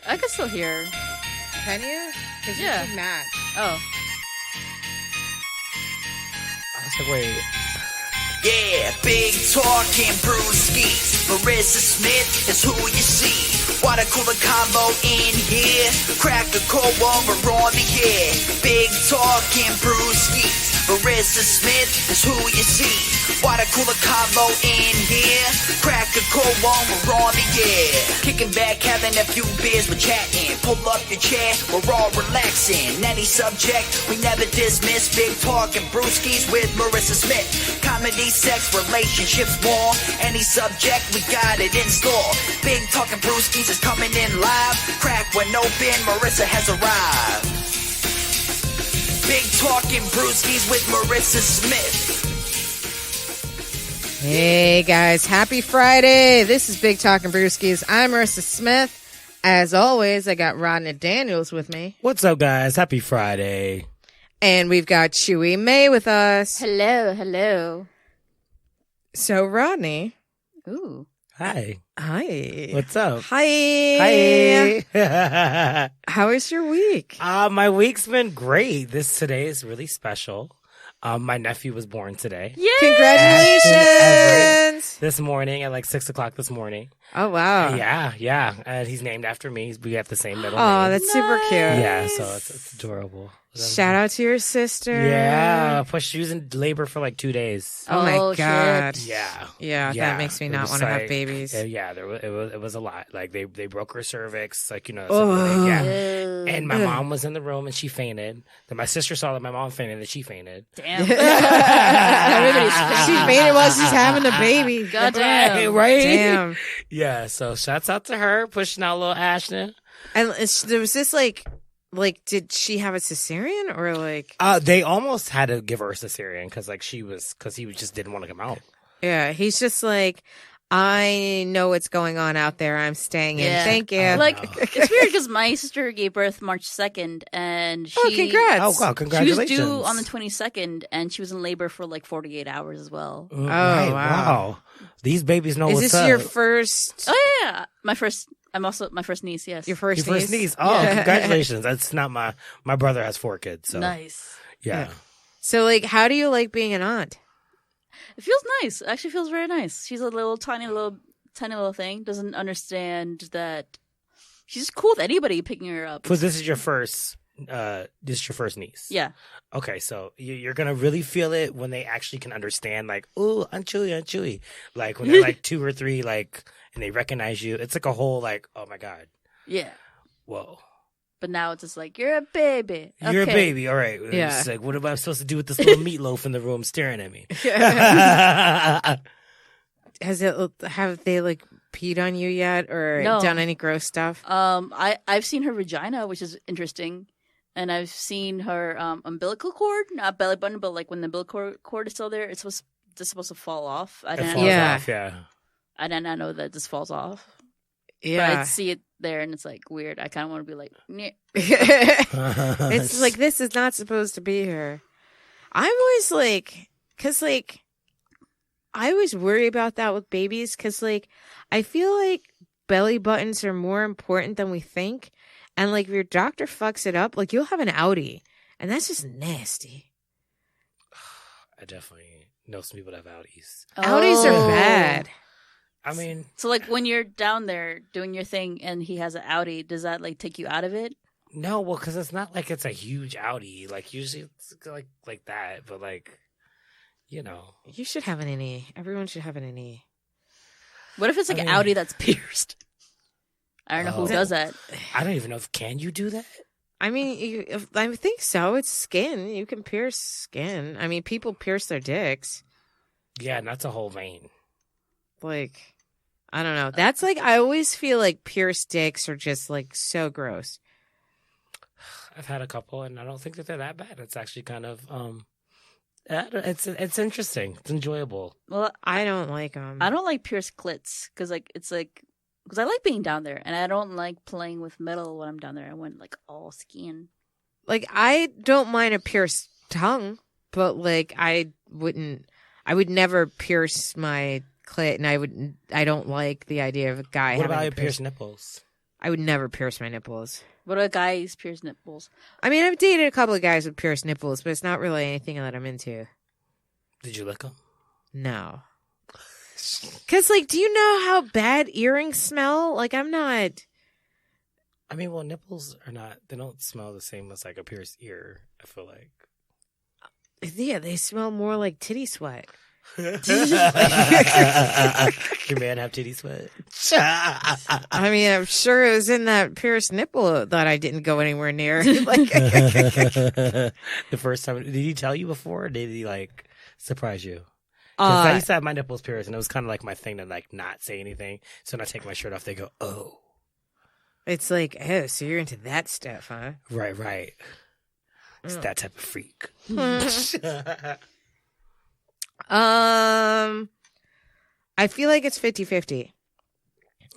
I can still hear. Can you? Because Yeah. you should match. Oh. I was like, wait. Yeah, big talking brewskis. Marissa Smith is who you see. Water cooler combo in here. Crack a cold one, we're on the air. Big talking brewskis. Marissa Smith is who you see. Water cooler combo in here. Crack a cold one, we're on the air. Kicking back, having a few beers, we're chatting. Pull up your chair, we're all relaxing. Any subject, we never dismiss. Big talking brewskis with Marissa Smith. Comedy, sex, relationships, more. Any subject, we got it in store. Big talking brewskis is coming in live. Crack when open, Marissa has arrived. Big talking brewskis with Marissa Smith. Hey guys, happy Friday. This is Big Talking Brewskis. I'm Marissa Smith. As always, I got Rodney Daniels with me. What's up, guys? Happy Friday. And we've got Chewy May with us. Hello, hello. So, Rodney. Ooh. Hi. Hi. What's up? Hi. Hi. How was your week? My week's been great. Today is really special. My nephew was born today. Yay! Congratulations. This morning at like 6 o'clock this morning. Oh, wow. Yeah. And he's named after me. We have the same middle Oh, name. that's super cute. Yeah, so it's adorable. Shout out to your sister. Yeah. Plus, she was in labor for like 2 days. Oh, my Oh, shit. God. Yeah. That makes me It not was want to have like- babies. it was a lot. Like they broke her cervix, like Oh. yeah. Ew. And my mom was in the room and she fainted. Then my sister saw that my mom fainted and she fainted. Damn. Everybody's she fainted while she's having a baby. Goddamn. Right? Damn. Yeah. So shouts out to her pushing out little Ashton. And there was this like, did she have a cesarean or like? They almost had to give her a cesarean because he just didn't want to come out. Yeah, he's just like, I know what's going on out there. I'm staying in. Yeah. Thank you. Like, it's weird because my sister gave birth March 2nd, and she... Oh, congrats. Oh wow! She Congratulations. was due on the 22nd, and she was in labor for like 48 hours as well. Right, wow. These babies know Is what's this up. your first? Oh, yeah. My first niece, yes. Your first Your first niece. Oh, congratulations! That's not my brother has 4 kids. So Nice. yeah. So, like, how do you like being an aunt? It feels nice. It actually feels very nice. She's a tiny little thing. Doesn't understand that she's just cool with anybody picking her up. Because this is your first niece. Yeah. Okay, so you're gonna really feel it when they actually can understand, like, ooh, Aunt Chewy. Like when they're like 2 or 3, like, and they recognize you. It's like a whole like, oh my god, Yeah. whoa, But now it's just like, you're a baby. you're a Okay. baby. All right, Yeah. It's like, what am I supposed to do with this little meatloaf in the room staring at me? Have they like peed on you yet or No. done any gross stuff? I've seen her vagina, which is interesting. And I've seen her umbilical cord, not belly button, but like when the umbilical cord is still there, it's supposed to fall off. I It didn't falls Yeah. off, yeah. I did not know that this falls off. But Yeah. I see it there, and it's like weird. I kind of want to be like, "Nyeh." It's like, this is not supposed to be here. I'm always like, because like, I always worry about that with babies because like, I feel like belly buttons are more important than we think. And like, if your doctor fucks it up, like, you'll have an outie. And that's just nasty. I definitely know some people that have outies. Outies are Oh. bad. I mean, So like when you're down there doing your thing and he has an outie, does that like take you out of it? no, well, because it's not like it's a huge outie. Like usually it's like that, but like, you know. You should have an innie. Everyone should have an innie. What if it's like I an mean- outie that's pierced? I don't know who Oh. does that. I don't even know can you do that? I mean, I think so. It's skin. You can pierce skin. I mean, people pierce their dicks. Yeah, and that's a whole vein. Like, I don't know. That's like, I always feel like pierced dicks are just like so gross. I've had a couple, and I don't think that they're that bad. It's actually kind of it's interesting. It's enjoyable. Well, I don't like them. I don't like pierced clits because I like being down there, and I don't like playing with metal when I'm down there. I want like all skin. Like, I don't mind a pierced tongue, but like, I would never pierce my clit, and I don't like the idea of a guy What having about a your pierced nipples? I would never pierce my nipples. What do guys pierce nipples? I mean, I've dated a couple of guys with pierced nipples, but it's not really anything that I'm into. Did you lick them? No. Because, like, do you know how bad earrings smell? Like, I'm not... I mean, well, nipples are not, they don't smell the same as like a pierced ear, I feel like. Yeah, they smell more like titty sweat. Your man have titty sweat? I mean, I'm sure it was in that pierced nipple that I didn't go anywhere near. Like, The first time, did he tell you before, or did he like surprise you? Because I used to have my nipples pierced, and it was kind of like my thing to like not say anything. So when I take my shirt off, they go, "Oh." it's like, oh, so you're into that stuff, huh? Right. It's that type of freak. I feel like it's 50-50.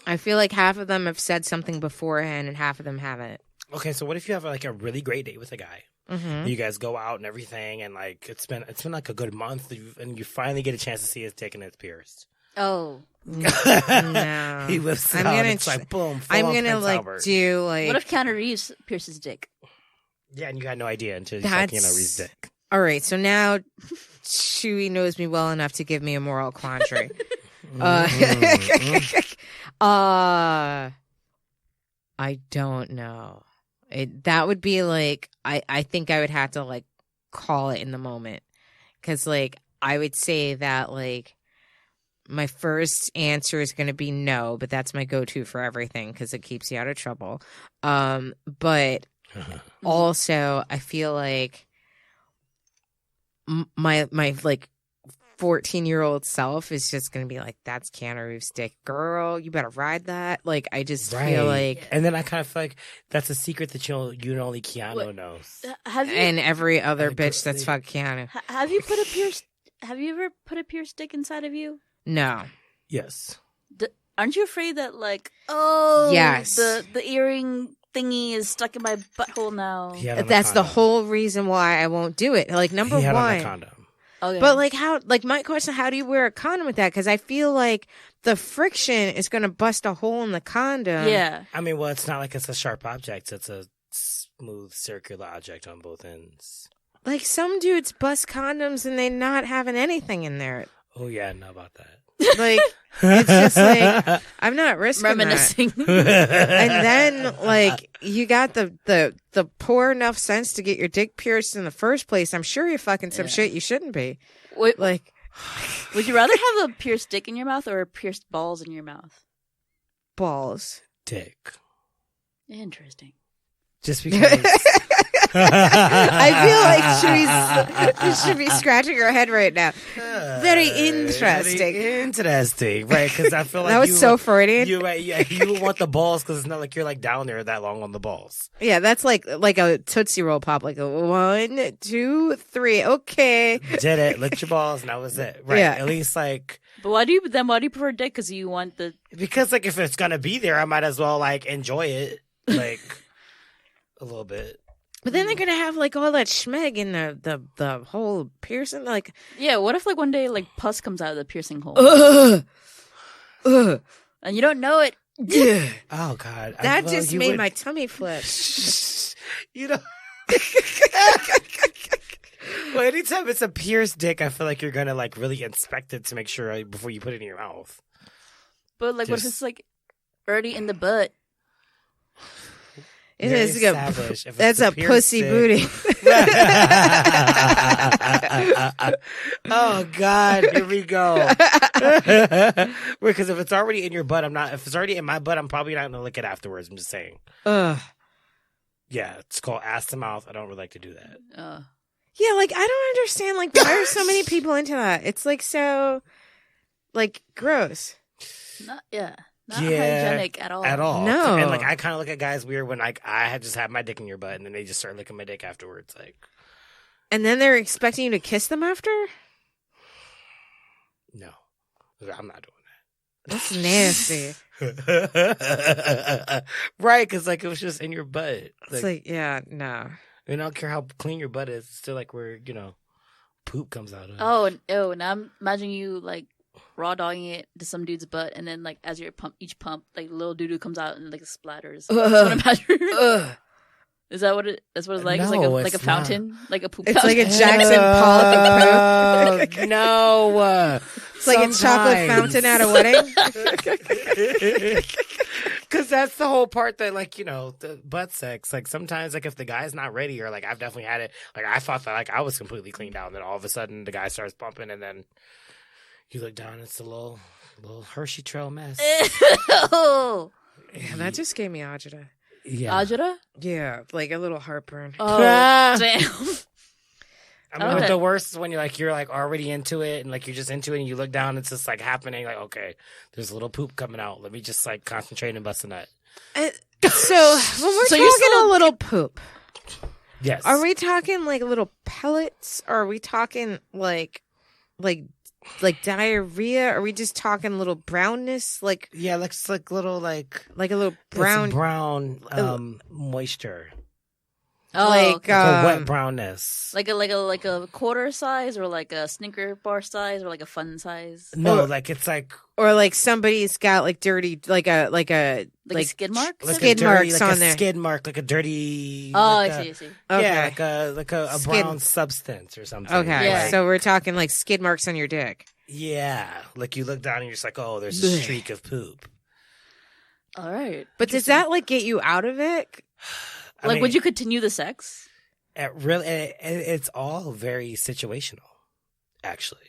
I feel like half of them have said something beforehand and half of them haven't. Okay, so what if you have like a really great date with a guy? Mm-hmm. You guys go out and everything, and like it's been like a good month, and you finally get a chance to see his dick and it's pierced. Oh. No. He whips I'm out, gonna it's like boom. I'm full-on gonna Prince like Albert. do like. What if Keanu Reeves pierces dick? Yeah, and you had no idea until you That's- like, Reese's dick. All right, so now Chewy knows me well enough to give me a moral quandary. I don't know. That would be like I think I would have to like call it in the moment, because like I would say that like my first answer is going to be no, but that's my go-to for everything because it keeps you out of trouble. But also I feel like my like 14-year-old self is just gonna be like, that's Keanu Reeves' dick, girl, you better ride that. Like, I just feel like, and then I kind of feel like that's a secret that you and only Keanu What? knows. Have you and every other Like, bitch that's fucked Keanu. have you ever put a pierced dick inside of you? No. Yes. Aren't you afraid that like, oh, Yes. the earring thingy is stuck in my butthole now? He had on a That's the condom. whole reason why I won't do it. Like, number He had on a one. condom. Okay. But like my question, how do you wear a condom with that? Because I feel like the friction is going to bust a hole in the condom. yeah. I mean, well, it's not like it's a sharp object. It's a smooth circular object on both ends. Like, some dudes bust condoms and they not having anything in there. Oh, yeah, I know about that. Like, it's just like, I'm not risking that. Reminiscing. And then like you got the poor enough sense to get your dick pierced in the first place. I'm sure you're fucking some shit you shouldn't be. Wait, Like, would you rather have a pierced dick in your mouth or pierced balls in your mouth? balls. Dick. Interesting. Just because. I feel like she should be scratching her head right now. Very interesting. Very interesting, right? Because I feel like That was so Freudian. You right? Yeah, you would want the balls because it's not like you're like down there that long on the balls. Yeah, that's like a Tootsie Roll pop. Like a 1, 2, 3. Okay. Did it? Licked your balls, and that was it. Right? Yeah. At least like But why do you prefer dick? Because you want the because like if it's gonna be there, I might as well like enjoy it like a little bit. But then they're gonna have like all that schmeg in the whole piercing. Like, yeah. What if like one day like pus comes out of the piercing hole ugh, and you don't know it? yeah. Oh God, That just made my tummy flip. You know. Well, anytime it's a pierced dick, I feel like you're gonna like really inspect it to make sure before you put it in your mouth. But like, what if Just- it's like already in the butt? It Very is established. If it's that's a a pierced pussy dick- booty. Oh God, here we go. Because if it's already in your butt, I'm not. If it's already in my butt, I'm probably not gonna lick it afterwards. I'm just saying. Ugh. Yeah, it's called ass to mouth. I don't really like to do that. Yeah, like I don't understand. Like, why are so many people into that? It's like so, like, gross. Not yeah. Not Yeah, hygienic at all. At all. No. And like I kind of look at guys weird when like I had just had my dick in your butt and then they just start licking my dick afterwards. Like, And then they're expecting you to kiss them after. no, I'm not doing That's nasty. that. Right? Because like it was just in your butt. It's like, yeah, no. I don't care how clean your butt is. It's still like where poop comes out of. Oh, now I'm imagining you like raw dogging it to some dude's butt, and then like as you're each pump, like little doo doo comes out and like splatters. Is that what that's what it's like? No, it's like a fountain, like a poop. It's like fountain. a Jackson Pollock poop. No. It's like a chocolate fountain at a wedding. Because that's the whole part that, like, you know, the butt sex. Like, sometimes, like, if the guy's not ready, or, like, I've definitely had it. Like, I thought that, like, I was completely cleaned out. And then all of a sudden, the guy starts pumping. And then you look down, it's a little Hershey Trail mess. Oh, Yeah, that just gave me agita. Yeah. Ajita? Yeah, like a little heartburn. Oh, damn. I mean, Okay. but the worst is when you're like already into it, and like you're just into it, and you look down, it's just like happening. Like, okay, there's a little poop coming out. Let me just like concentrate and bust a nut. So when we're So you're talking still- a little poop, Yes. are we talking like little pellets? Or are we talking like diarrhea? Are we just talking little brownness? Like Yeah, looks like little like a little it's brown, brown moisture, Oh, like okay. like a wet brownness. like a quarter size, or like a Snicker bar size, or like a fun size, No, like it's like or like somebody's got like dirty, like a skid marks. like Skid a dirty, marks like on a there. skid mark, like a dirty. Oh, like I see. Okay. Yeah, like a Skid- brown substance or something. Okay, Yeah. so we're talking like skid marks on your dick. Yeah, like you look down and you're just like, oh, there's a streak of poop. All right. But does that like get you out of it? I Like, mean, would you continue the sex? it's all very situational, actually.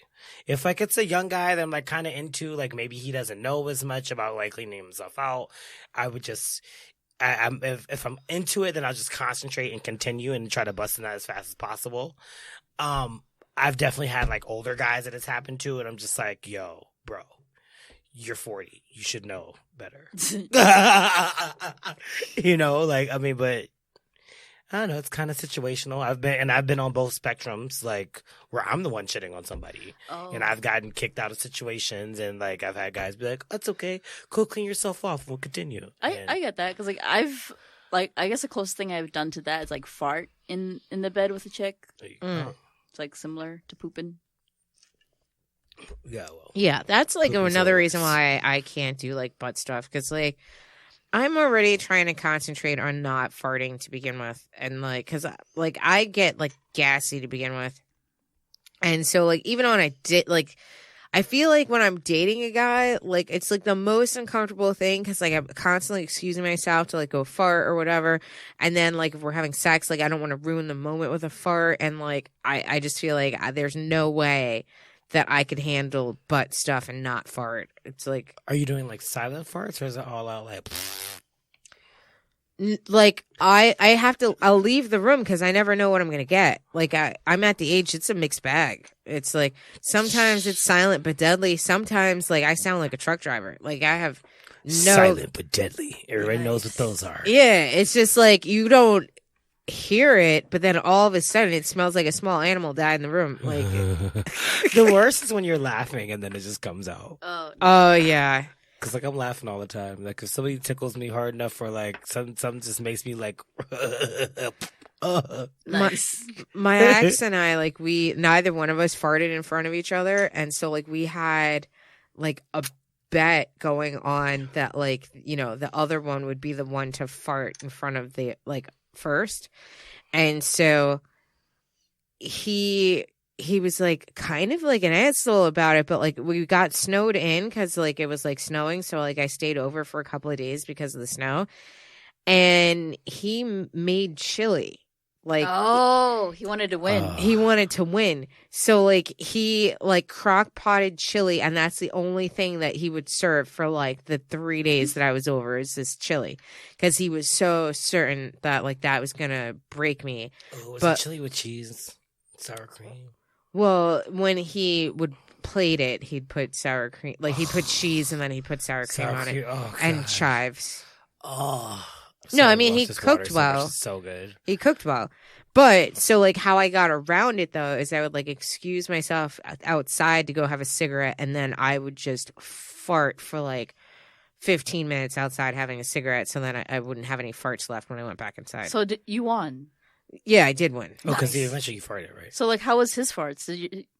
If like it's a young guy that I'm like kind of into, like maybe he doesn't know as much about like cleaning himself out, I would just, if I'm into it, then I'll just concentrate and continue and try to bust in that as fast as possible. I've definitely had like older guys that it's happened to, and I'm just like, yo, bro, you're 40, you should know better. You know, like, I mean, but I don't know, it's kind of situational. I've been on both spectrums, like where I'm the one shitting on somebody, Oh. and I've gotten kicked out of situations, and like I've had guys be like, "That's okay, go clean yourself off, we'll continue." I get that, because like I guess the closest thing I've done to that is like fart in the bed with a chick. It's like similar to pooping. Yeah, well, Yeah, that's like Poop is another always- reason why I can't do like butt stuff, because like I'm already trying to concentrate on not farting to begin with, and like because like I get like gassy to begin with, and so like even when I did like I feel like when I'm dating a guy, like it's like the most uncomfortable thing, because like I'm constantly excusing myself to like go fart or whatever, and then like if we're having sex, like I don't want to ruin the moment with a fart, and like I just feel like there's no way that I could handle butt stuff and not fart. It's like are you doing like silent farts, or is it all out like? like I have to, I'll leave the room because I never know what I'm gonna get. Like I'm at the age, it's a mixed bag. It's like sometimes it's silent but deadly. Sometimes like I sound like a truck driver. Like I have no Silent but deadly. Everybody knows what those are. Yeah, it's just like you don't hear it, but then all of a sudden it smells like a small animal died in the room. Like The worst is when you're laughing and then it just comes out. oh yeah. Cause like I'm laughing all the time. Like if somebody tickles me hard enough, for like something just makes me like. Nice. My ex and I, like, we neither one of us farted in front of each other, and so like we had like a bet going on that like, you know, the other one would be the one to fart in front of the like first, and so he was like kind of like an asshole about it, but like we got snowed in because like it was like snowing, so like I stayed over for a couple of days because of the snow, and he made chili. Like Oh, he wanted to win. he wanted to win. So like he like crock potted chili, and that's the only thing that he would serve for like the 3 days that I was over, is this chili, because he was so certain that like that was gonna break me. Oh, was But- it chili with cheese, sour cream? Well, when he would plate it, he'd put sour cream, like he'd put cheese and then he'd put sour cream Sour on cream. it Oh, and God. chives. Oh. No, I Sorry, mean, lost he this cooked water so much. well. It's so good. He cooked well. But so like how I got around it though is I would like excuse myself outside to go have a cigarette, and then I would just fart for like 15 minutes outside having a cigarette, so then I wouldn't have any farts left when I went back inside. So you won. Yeah, I did win. Oh, because Nice. eventually you farted, right? So like, how was his farts?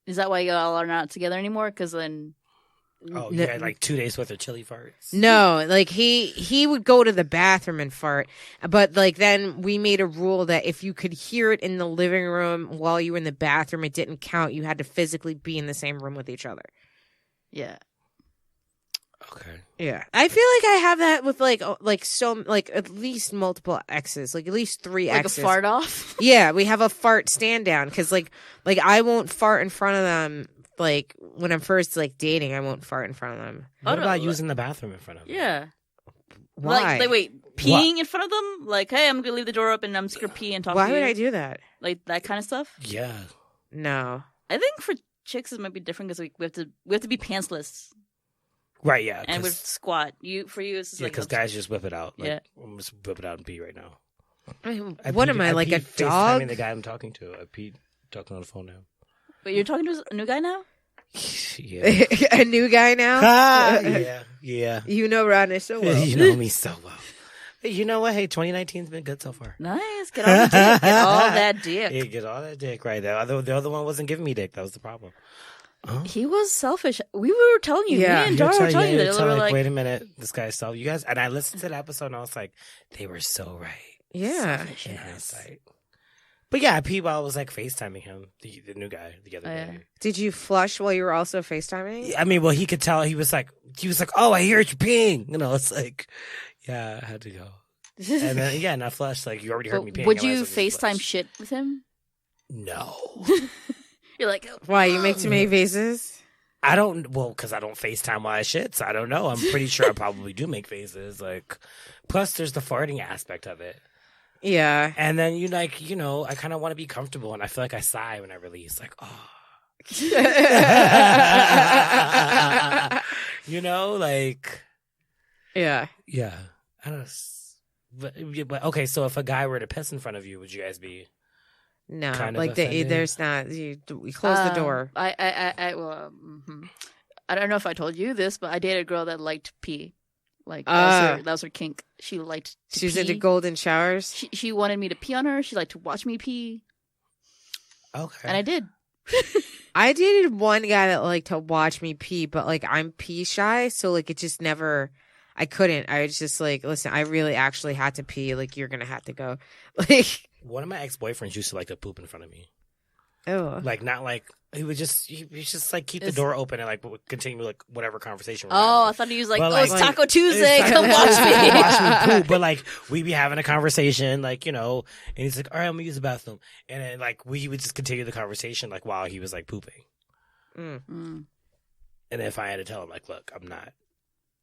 Is that why y'all are not together anymore? Because then Oh, you had like 2 days worth of chili farts? No, like he would go to the bathroom and fart, but like then we made a rule that if you could hear it in the living room while you were in the bathroom, it didn't count. You had to physically be in the same room with each other. Yeah. Okay. Yeah, I feel like I have that with like at least multiple exes, like at least 3 Like exes. a fart off? Yeah, we have a fart stand down because like I won't fart in front of them. Like when I'm first like dating, I won't fart in front of them. What no, about using the bathroom in front of them? Yeah. Why? Like wait, peeing in front of them? Like, hey, I'm gonna leave the door open and I'm just gonna pee and talk Why to you. would I do that? Like that kind of stuff? Yeah. No. I think for chicks it might be different because we have to be pantsless Right, yeah. and we squat. For you it's just Yeah, like because guys just whip it out. Like, Yeah. I'm just whip it out and pee right now. What am I, like a dog? FaceTiming the guy I'm talking to. I peed talking on the phone now. Wait, you're talking to a new guy now? Yeah. A new guy now? Yeah. You know Rodney so well. You know me so well. Hey, you know what? Hey, 2019's been good so far. Nice. Get all the dick. Get all that dick. Yeah, get all that dick right there. The other one wasn't giving me dick. That was the problem. He was selfish. We were telling you. Yeah. Me and Dara were telling you that. We were like, wait a minute. This guy's self. You guys, and I listened to the episode and I was like, they were so right. Yeah. In hindsight. But yeah, people, I was like FaceTiming him, the new guy, the other day. Did you flush while you were also FaceTiming? I mean, well, he could tell. He was like, oh, I hear you peeing. You know, it's like, yeah, I had to go. And then, yeah, and I flushed. Like, you already heard me peeing. Would you FaceTime shit with him? No. You're like, Why, you make too many faces? I don't, well, because I don't FaceTime while I shit, so I don't know. I'm pretty sure I probably do make faces. Like, plus there's the farting aspect of it. Yeah. And then I kind of want to be comfortable, and I feel like I sigh when I release, like, oh. Like. Yeah. Yeah. I don't know. But okay, so if a guy were to piss in front of you, would you guys be? No, kind of like offended? there's not. We close the door. I don't know if I told you this, but I dated a girl that liked pee. Like that was her kink. She liked to She was pee. into golden showers. She wanted me to pee on her. She liked to watch me pee, Okay. and I did. I dated one guy that liked to watch me pee, but like I'm pee shy, so like it just never. I couldn't. I was just like, listen, I really actually had to pee. Like you're gonna have to go. Like one of my ex-boyfriends used to like to poop in front of me. oh, Like not like he would just like keep the door open and like continue like whatever conversation. We're Oh, I having. thought he was like, But, oh, it's like, Taco Tuesday. It's Come Taco watch me. Tuesday, watch me poop. But like we'd be having a conversation, like and he's like, all right, I'm gonna use the bathroom, and then like we would just continue the conversation like while he was like pooping. Mm. And if I had to tell him like, look, I'm not.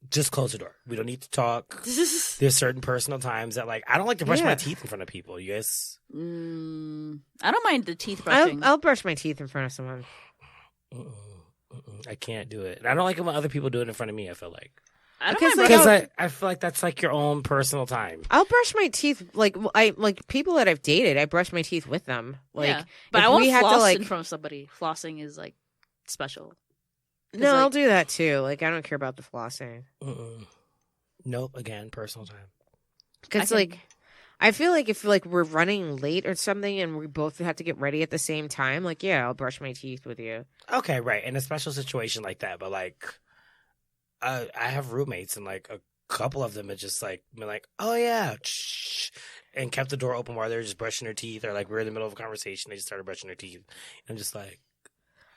Just close the door. We don't need to talk. There's certain personal times that like I don't like to brush my teeth in front of people. You guys? I don't mind the teeth brushing. I'll brush my teeth in front of someone. I can't do it. And I don't like it when other people do it in front of me. I feel like I don't because, mind like, brushing. because I feel like that's like your own personal time. I'll brush my teeth like I like people that I've dated. I brush my teeth with them. Like, Yeah. But if I won't we had floss to, like, in front of somebody. Flossing is like special. no, like- I'll do that too. Like I don't care about the flossing Nope. Again, personal time. because like I feel like if like we're running late or something and we both have to get ready at the same time, like yeah, I'll brush my teeth with you. Okay, right. In a special situation like that, but like, I have roommates and like a couple of them had just like been like, oh yeah, and kept the door open while they were just brushing their teeth, or like we're in the middle of a conversation, they just started brushing their teeth. And I'm just like,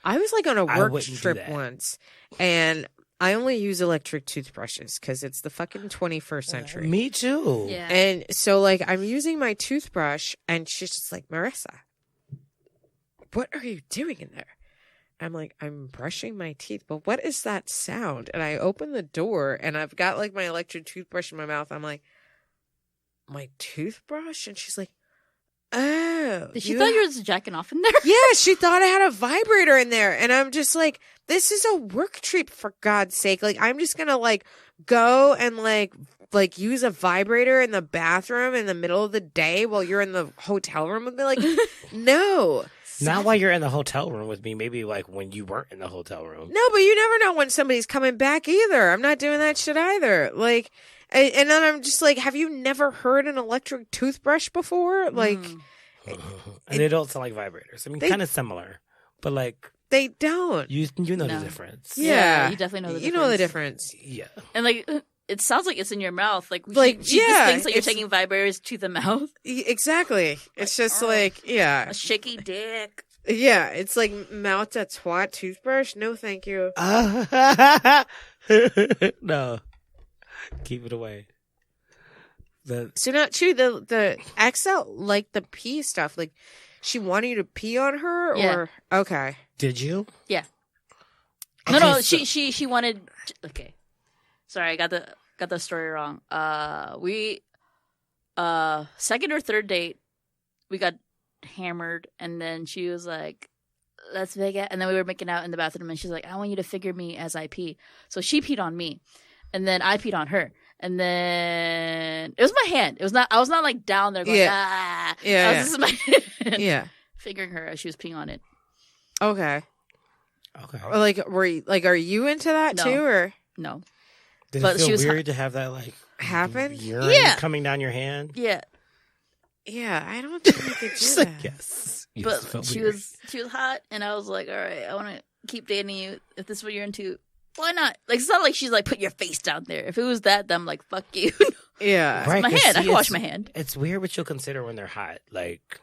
I was like on a I work wouldn't do trip that. once, and I only use electric toothbrushes because it's the fucking 21st century. me too. Yeah. And so, like, I'm using my toothbrush, and she's just like, Marissa, what are you doing in there? I'm like, I'm brushing my teeth, but what is that sound? And I open the door, and I've got, like, my electric toothbrush in my mouth. I'm like, my toothbrush? And she's like, oh. Did she thought you were just jacking off in there? Yeah, she thought I had a vibrator in there. And I'm just like, this is a work trip, for God's sake. Like, I'm just going to, like, go and, like use a vibrator in the bathroom in the middle of the day while you're in the hotel room with me. Like, no. Not while you're in the hotel room with me. Maybe like when you weren't in the hotel room. No, but you never know when somebody's coming back either. I'm not doing that shit either. Like, and then I'm just like, have you never heard an electric toothbrush before? Like, And they don't sound like vibrators. I mean, kind of similar, but like They don't. You know No. the difference. Yeah. you definitely know the You difference. know the difference. Yeah. And like, it sounds like it's in your mouth. Like she yeah, just thinks that you're it's- taking vibrators to the mouth. Exactly. It's just oh. like, yeah. A shaky dick. Yeah, it's like mouth to twat toothbrush. No, thank you. No. Keep it away. So not true. The XL, like the pee stuff, like she wanted you to pee on her, Yeah. or okay. Did you? Yeah. Okay, No, so- she wanted. Okay, sorry, I got the story wrong. We second or third date, we got hammered, and then she was like, "Let's make it," and then we were making out in the bathroom, and she's like, "I want you to figure me as I pee." So she peed on me, and then I peed on her, and then it was my hand. It was not. I was not like down there going, ah. Yeah, I was just my hand, Yeah. figuring her as she was peeing on it. Okay. Okay. Or like, are you into that No. too, or No, Did but it feel she was weird to have that like happen? urine Yeah. coming down your hand? yeah. Yeah, I don't think you could do She's that. like, yes. Yes, it But felt she weird. was hot, and I was like, all right, I want to keep dating you. If this is what you're into, why not? Like, it's not like she's like, put your face down there. If it was that, then I'm like, fuck you. Yeah. Right, my 'cause hand. I see, can wash it's- my hand. It's weird what you'll consider when they're hot. Like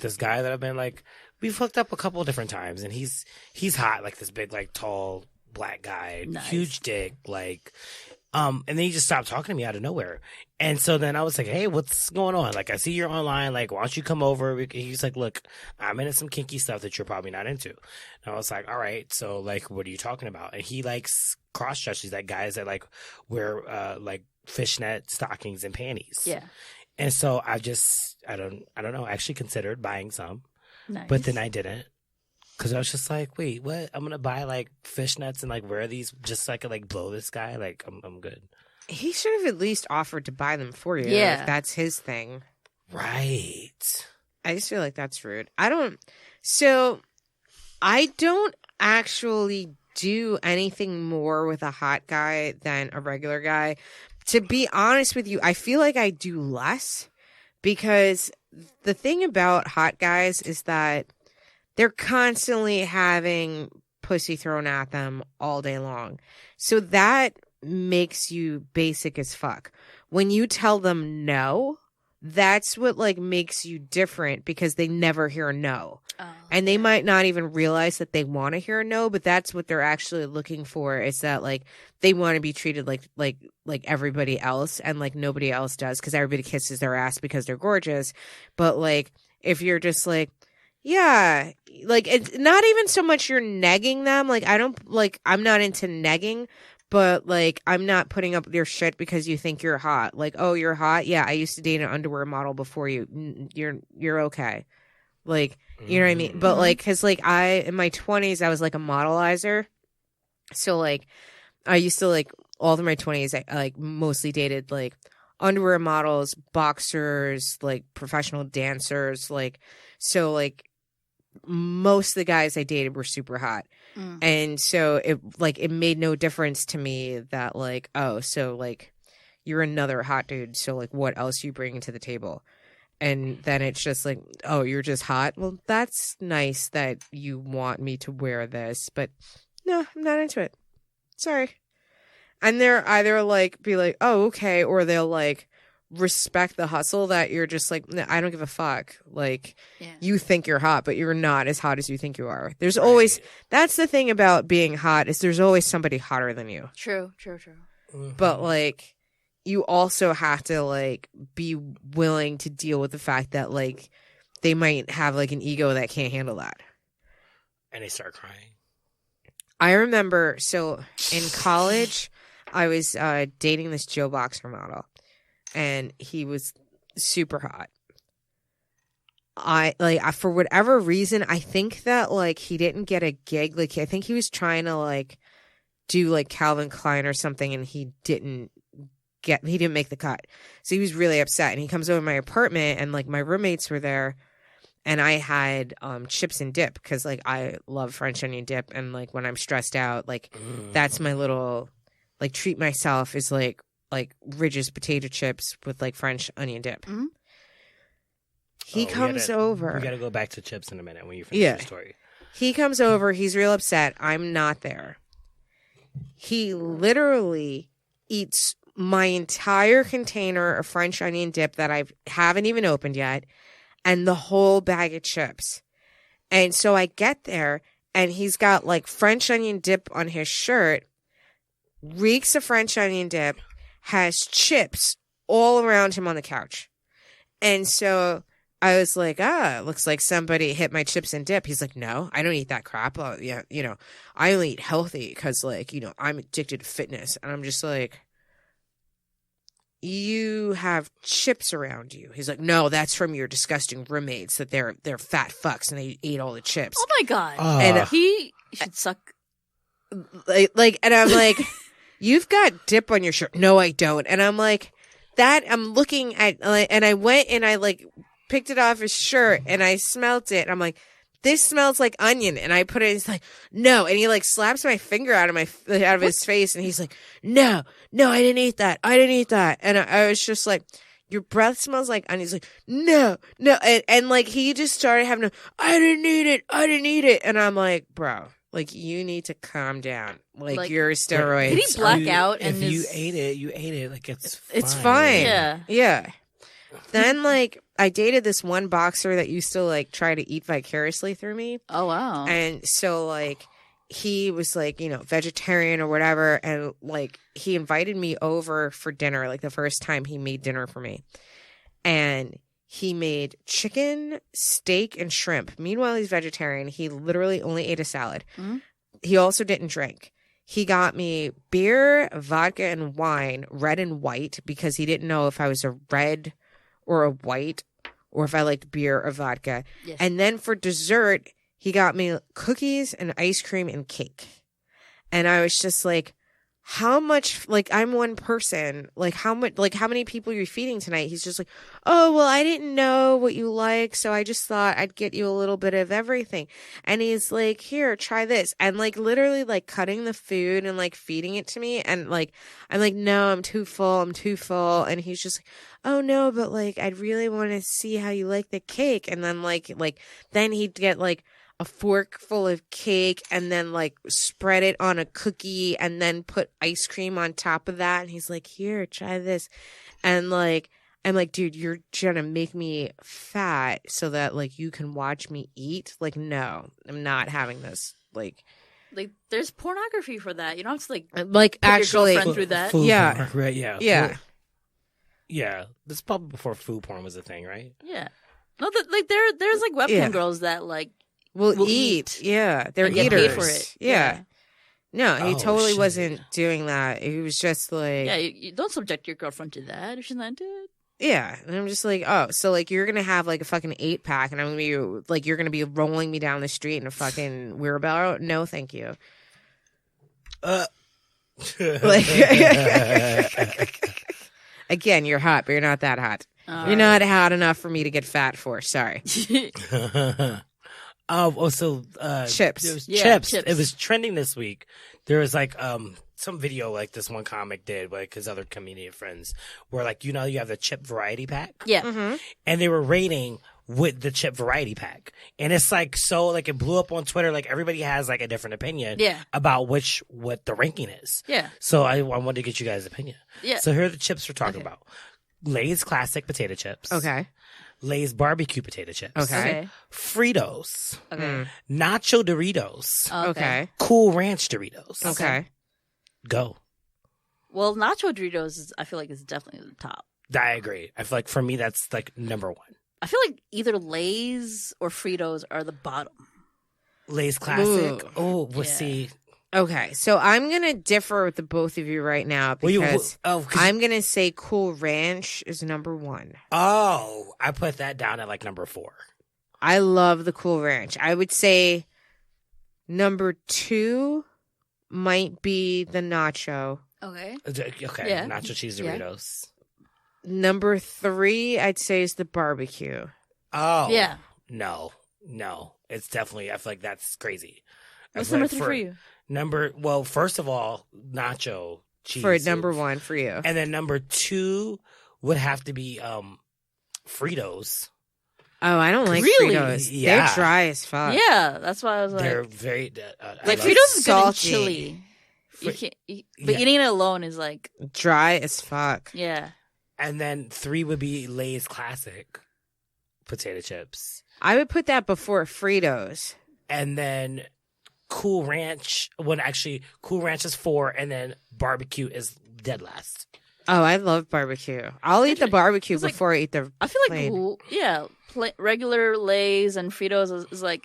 this guy that I've been like, we've hooked up a couple of different times, and he's hot, like this big, like tall black guy, Nice. huge dick, like, and then he just stopped talking to me out of nowhere. And so then I was like, hey, what's going on? Like, I see you're online. Like, why don't you come over? He's like, look, I'm into some kinky stuff that you're probably not into. And I was like, all right. So, like, what are you talking about? And he likes cross-dresses, like guys that, like, wear, like, fishnet stockings and panties. Yeah. And so I don't know. I actually considered buying some, Nice. but then I didn't. Cause I was just like, wait, what? I'm going to buy like fishnets and like wear these just so I could like blow this guy. Like I'm good. He should have at least offered to buy them for you. Yeah. If that's his thing. Right. I just feel like that's rude. I don't actually do anything more with a hot guy than a regular guy. To be honest with you, I feel like I do less because the thing about hot guys is that they're constantly having pussy thrown at them all day long. So that makes you basic as fuck. When you tell them no, that's what like makes you different because they never hear no. Oh, And they yeah. might not even realize that they want to hear a no, but that's what they're actually looking for is that like they want to be treated like everybody else and like nobody else does because everybody kisses their ass because they're gorgeous. But like if you're just like, yeah, like it's not even so much you're negging them. Like I'm not into negging, but like I'm not putting up with your shit because you think you're hot. Like, oh, you're hot? Yeah, I used to date an underwear model before you. You're okay. Like, you know what I mean? But like, cause like in my 20s, I was like a modelizer. So like, I used to like all through my 20s, I like mostly dated like underwear models, boxers, like professional dancers. Like, so like most of the guys I dated were super hot. Mm. And so it made no difference to me that like, oh, so like you're another hot dude. So like what else you bring to the table? And then it's just like, oh, you're just hot. Well, that's nice that you want me to wear this, but no, I'm not into it. Sorry. And they're either like, be like, oh, okay. Or they'll like respect the hustle that you're just like, no, I don't give a fuck. Like Yeah. you think you're hot, but you're not as hot as you think you are. There's always, that's the thing about being hot is there's always somebody hotter than you. True. But like you also have to like be willing to deal with the fact that like they might have like an ego that can't handle that. And they start crying. I remember, so in college, I was dating this Joe Boxer model, and he was super hot. For whatever reason, I think that like he didn't get a gig. Like I think he was trying to like do like Calvin Klein or something, and he didn't make the cut. So he was really upset, and he comes over to my apartment, and like my roommates were there. And I had chips and dip because like I love French onion dip, and like when I'm stressed out, like that's my little like treat myself is like Ridge's potato chips with like French onion dip. Mhm. He comes over. We got to go back to chips in a minute when you finish your story. He comes over. He's real upset. I'm not there. He literally eats my entire container of French onion dip that I haven't even opened yet, and the whole bag of chips. And so I get there, and he's got like French onion dip on his shirt, reeks of French onion dip, has chips all around him on the couch. And so I was like, looks like somebody hit my chips and dip. He's like, no, I don't eat that crap. Yeah, I only eat healthy because, like, I'm addicted to fitness. And I'm just like, you have chips around you. He's like, no, that's from your disgusting roommates that they're fat fucks and they ate all the chips. Oh my God. And He should suck. and I'm like, you've got dip on your shirt. No, I don't. And I'm like, I'm looking at, and I went and I like picked it off his shirt and I smelt it. And I'm like, this smells like onion. And I put it, he's like, no. And he like slaps my finger out of his face. And he's like, no, I didn't eat that. I didn't eat that. And I was just like, your breath smells like onion. He's like, no. And like, he just started having I didn't eat it. And I'm like, bro, like, you need to calm down. Like you're steroids. Did he black out? If you ate it, you ate it. Like, it's fine. Yeah. Yeah. Then, like, I dated this one boxer that used to, like, try to eat vicariously through me. Oh, wow. And so, like, he was, like, vegetarian or whatever. And, like, he invited me over for dinner, like, the first time he made dinner for me. And he made chicken, steak, and shrimp. Meanwhile, he's vegetarian. He literally only ate a salad. Mm-hmm. He also didn't drink. He got me beer, vodka, and wine, red and white, because he didn't know if I was a red or a white, or if I liked beer or vodka. Yes. And then for dessert, he got me cookies and ice cream and cake. And I was just like, how much, like, I'm one person, like, how many people are you feeding tonight? He's just like, oh, well, I didn't know what you like, so I just thought I'd get you a little bit of everything. And he's like, here, try this. And, like, literally, like, cutting the food and, like, feeding it to me. And, like, I'm like, no, I'm too full. And he's just like, oh, no, but, like, I'd really want to see how you like the cake. And then, like, then he'd get, like, a fork full of cake and then like spread it on a cookie and then put ice cream on top of that. And he's like, here, try this. And like, I'm like, dude, you're trying to make me fat so that like you can watch me eat. Like, no, I'm not having this. Like, there's pornography for that. You don't have to like actually your girlfriend through that. Yeah. Porn, right? Yeah. Yeah. Yeah. This is probably before food porn was a thing, right? Yeah. No, like there's like webcam girls that like will eat. Yeah, they're and get eaters paid for it. Yeah. No, he totally shit. wasn't doing that. He was just like, yeah, you don't subject your girlfriend to that if she's not into it. yeah. And I'm just like, oh, so like you're gonna have like a fucking 8-pack, and I'm gonna be like, you're gonna be rolling me down the street in a fucking wheelbarrow? No, thank you. Like, again, you're hot, but you're not that hot. You're not hot enough for me to get fat for. Sorry. So chips. There was Yeah, chips. chips. It was trending this week. There was like some video like this one comic did, like his other comedian friends, where like you have the chip variety pack. Yeah. Mm-hmm. And they were rating with the chip variety pack, and it's like so like it blew up on Twitter. Like everybody has like a different opinion. Yeah. About what the ranking is. Yeah. So I wanted to get you guys' opinion. Yeah. So here are the chips we're talking about: Lay's classic potato chips. Okay. Lay's barbecue potato chips. Okay. Fritos. Okay. Nacho Doritos. Okay. Cool Ranch Doritos. Okay. Go. Well, Nacho Doritos I feel like is definitely the top. I agree. I feel like for me that's like number one. I feel like either Lay's or Fritos are the bottom. Lay's classic. Ooh. Oh, we'll Yeah. see. Okay. So I'm gonna differ with the both of you right now because I'm gonna say Cool Ranch is number one. Oh, I put that down at like number 4. I love the Cool Ranch. I would say number 2 might be the Nacho. Okay. Okay, Yeah. nacho cheese Yeah. Doritos. Number 3, I'd say, is the barbecue. Oh, Yeah. No, it's definitely. I feel like that's crazy. I What's feel number like 3 for you? Well, first of all, nacho cheese For number 1 for you. and then number 2 would have to be Fritos. Oh, I don't like Really? Fritos. Yeah. They're dry as fuck. Yeah, that's why I was like, They're very like I love- Fritos is good in salty. chili. You Fri- can't, but yeah. eating it alone is like, Dry as fuck. yeah. And then 3 would be Lay's classic potato chips. I would put that before Fritos. And then Cool Ranch. Well, actually, Cool Ranch is 4, and then barbecue is dead last. Oh, I love barbecue. I'll eat the barbecue It's like- before I eat the. I feel like plain. regular Lay's and Fritos is like,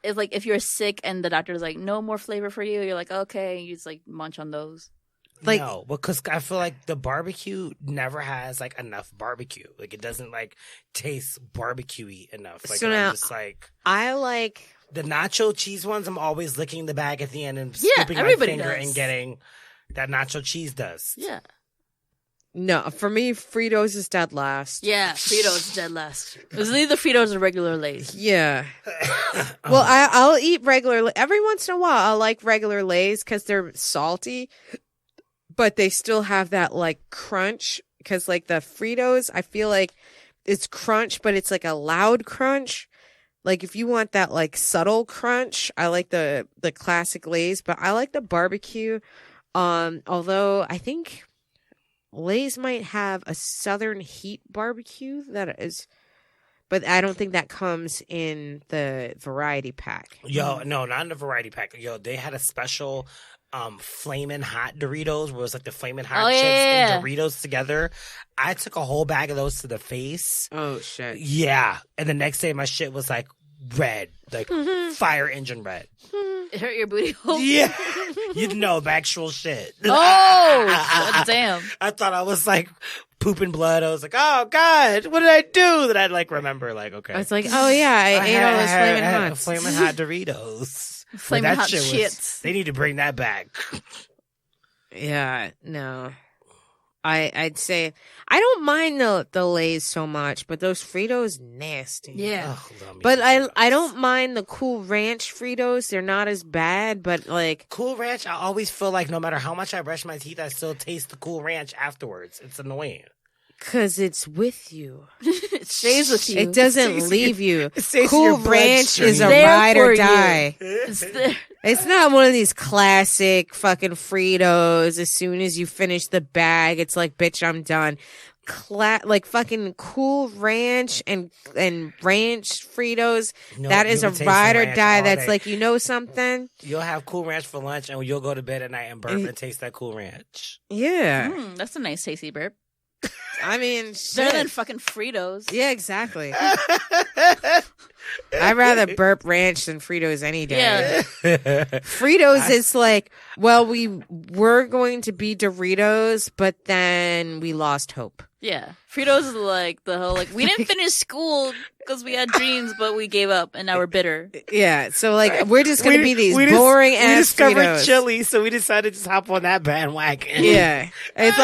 it's like if you're sick and the doctor's like, no more flavor for you, you're like, okay, you just like munch on those. Like- No, because I feel like the barbecue never has like enough barbecue. Like it doesn't like taste barbecue-y enough. Like So I'm now- just like I like. the nacho cheese ones. I'm always licking the bag at the end and Yeah, scooping my everybody finger does. and getting that nacho cheese dust. Yeah. No, for me, Fritos is dead last. Yeah, Fritos dead last. It was either Fritos or regular Lay's. Yeah. Well, I'll eat regular. Every once in a while, I'll like regular Lay's because they're salty, but they still have that like crunch. Because like the Fritos, I feel like it's crunch, but it's like a loud crunch. Like if you want that like subtle crunch, I like the classic Lay's, but I like the barbecue. Although I think Lay's might have a Southern Heat barbecue that is, but I don't think that comes in the variety pack. Yo, no, not in the variety pack. Yo, they had a special flamin' hot Doritos where it was like the flamin' hot Oh, chips yeah. and Doritos together. I took a whole bag of those to the face. Oh shit! Yeah. And the next day my shit was like red. Like fire engine red. It hurt your booty hole. Yeah. You know, actual shit. Oh, damn. I thought I was like pooping blood. I was like, oh God, what did I do? That I'd like remember, like, okay. I was like, oh yeah, I ate all those flaming I had hots. Flamin' hot Doritos. Flaming That hot shit was- shits. They need to bring that back. Yeah, no. I'd say I don't mind the Lay's so much, but those Fritos nasty. Yeah. Ugh, love me But some I Doritos. don't mind the Cool Ranch Fritos. They're not as bad, but like Cool Ranch, I always feel like no matter how much I brush my teeth, I still taste the Cool Ranch afterwards. It's annoying. because it's with you. It stays with you. It doesn't stays in leave you. it stays in Cool your Ranch is a bloodstream. There ride for or you. die. It's there. It's not one of these classic fucking Fritos. As soon as you finish the bag, it's like, bitch, I'm done. Like fucking Cool Ranch and Ranch Fritos. No, that you is a can taste the ride or ranch die. all That's day. like, you know something? You'll have Cool Ranch for lunch, and you'll go to bed at night and burp and taste that Cool Ranch. Yeah. That's a nice tasty burp. I mean, Better shit. than fucking Fritos. Yeah, exactly. I'd rather burp ranch than Fritos any day. Yeah. Fritos is like, well, we were going to be Doritos, but then we lost hope. Yeah. Fritos is like the whole, like, we didn't finish school because we had dreams, but we gave up and now we're bitter. Yeah, so like we're just gonna be these we boring we ass discovered Fritos. chili, so we decided to just hop on that bandwagon. Yeah, it's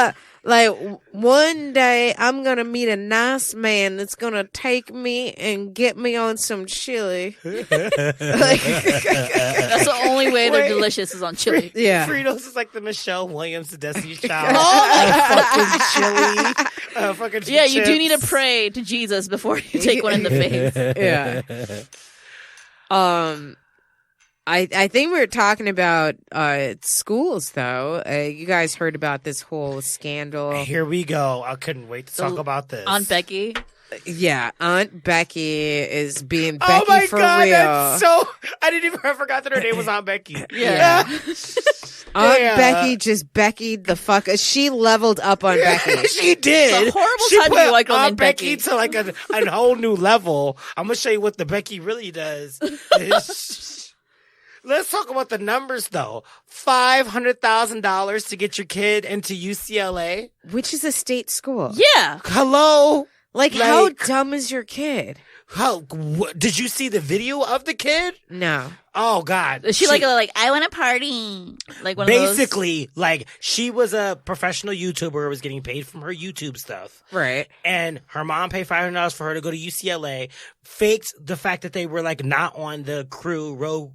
like one day I'm gonna meet a nice man that's gonna take me and get me on some chili. Like, That's the only way they're Wait. delicious is on chili. yeah. Fritos is like the Michelle Williams to Destiny's Child. Oh, fucking chili. Fucking yeah, you do need to chips. pray to Jesus before you take one in the face. Yeah. I think we were talking about schools though. You guys heard about this whole scandal. Here we go. I couldn't wait to talk about this. Aunt Becky. Yeah, Aunt Becky is being Oh Becky my for God, real. that's so. I forgot that her name was Aunt Becky. Yeah. Aunt Yeah. Becky just Beckied the fuck. She leveled up on Becky. She did. It's a horrible She time to be put white girl Aunt named Becky Becky. to like a whole new level. I'm gonna show you what the Becky really does. Let's talk about the numbers though. $500,000 to get your kid into UCLA. Which is a state school. Yeah. Hello. Like, how Like- dumb is your kid? Did you see the video of the kid? No. Oh God. Is she like I want to party? Like one of those? Basically, like she was a professional YouTuber, was getting paid from her YouTube stuff. Right. And her mom paid $500 for her to go to UCLA, faked the fact that they were like not on the row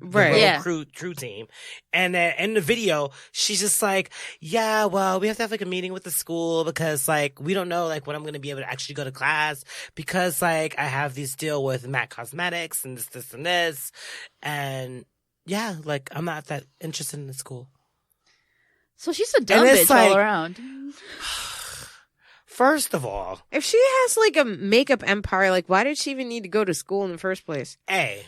crew team. And then in the video, she's just like, yeah, well, we have to have like a meeting with the school because like we don't know like when I'm going to be able to actually go to class because like I have this deal with MAC Cosmetics and this and this. And yeah, like I'm not that interested in the school. So she's a dumb bitch all around. First of all, if she has like a makeup empire, like why did she even need to go to school in the first place? A.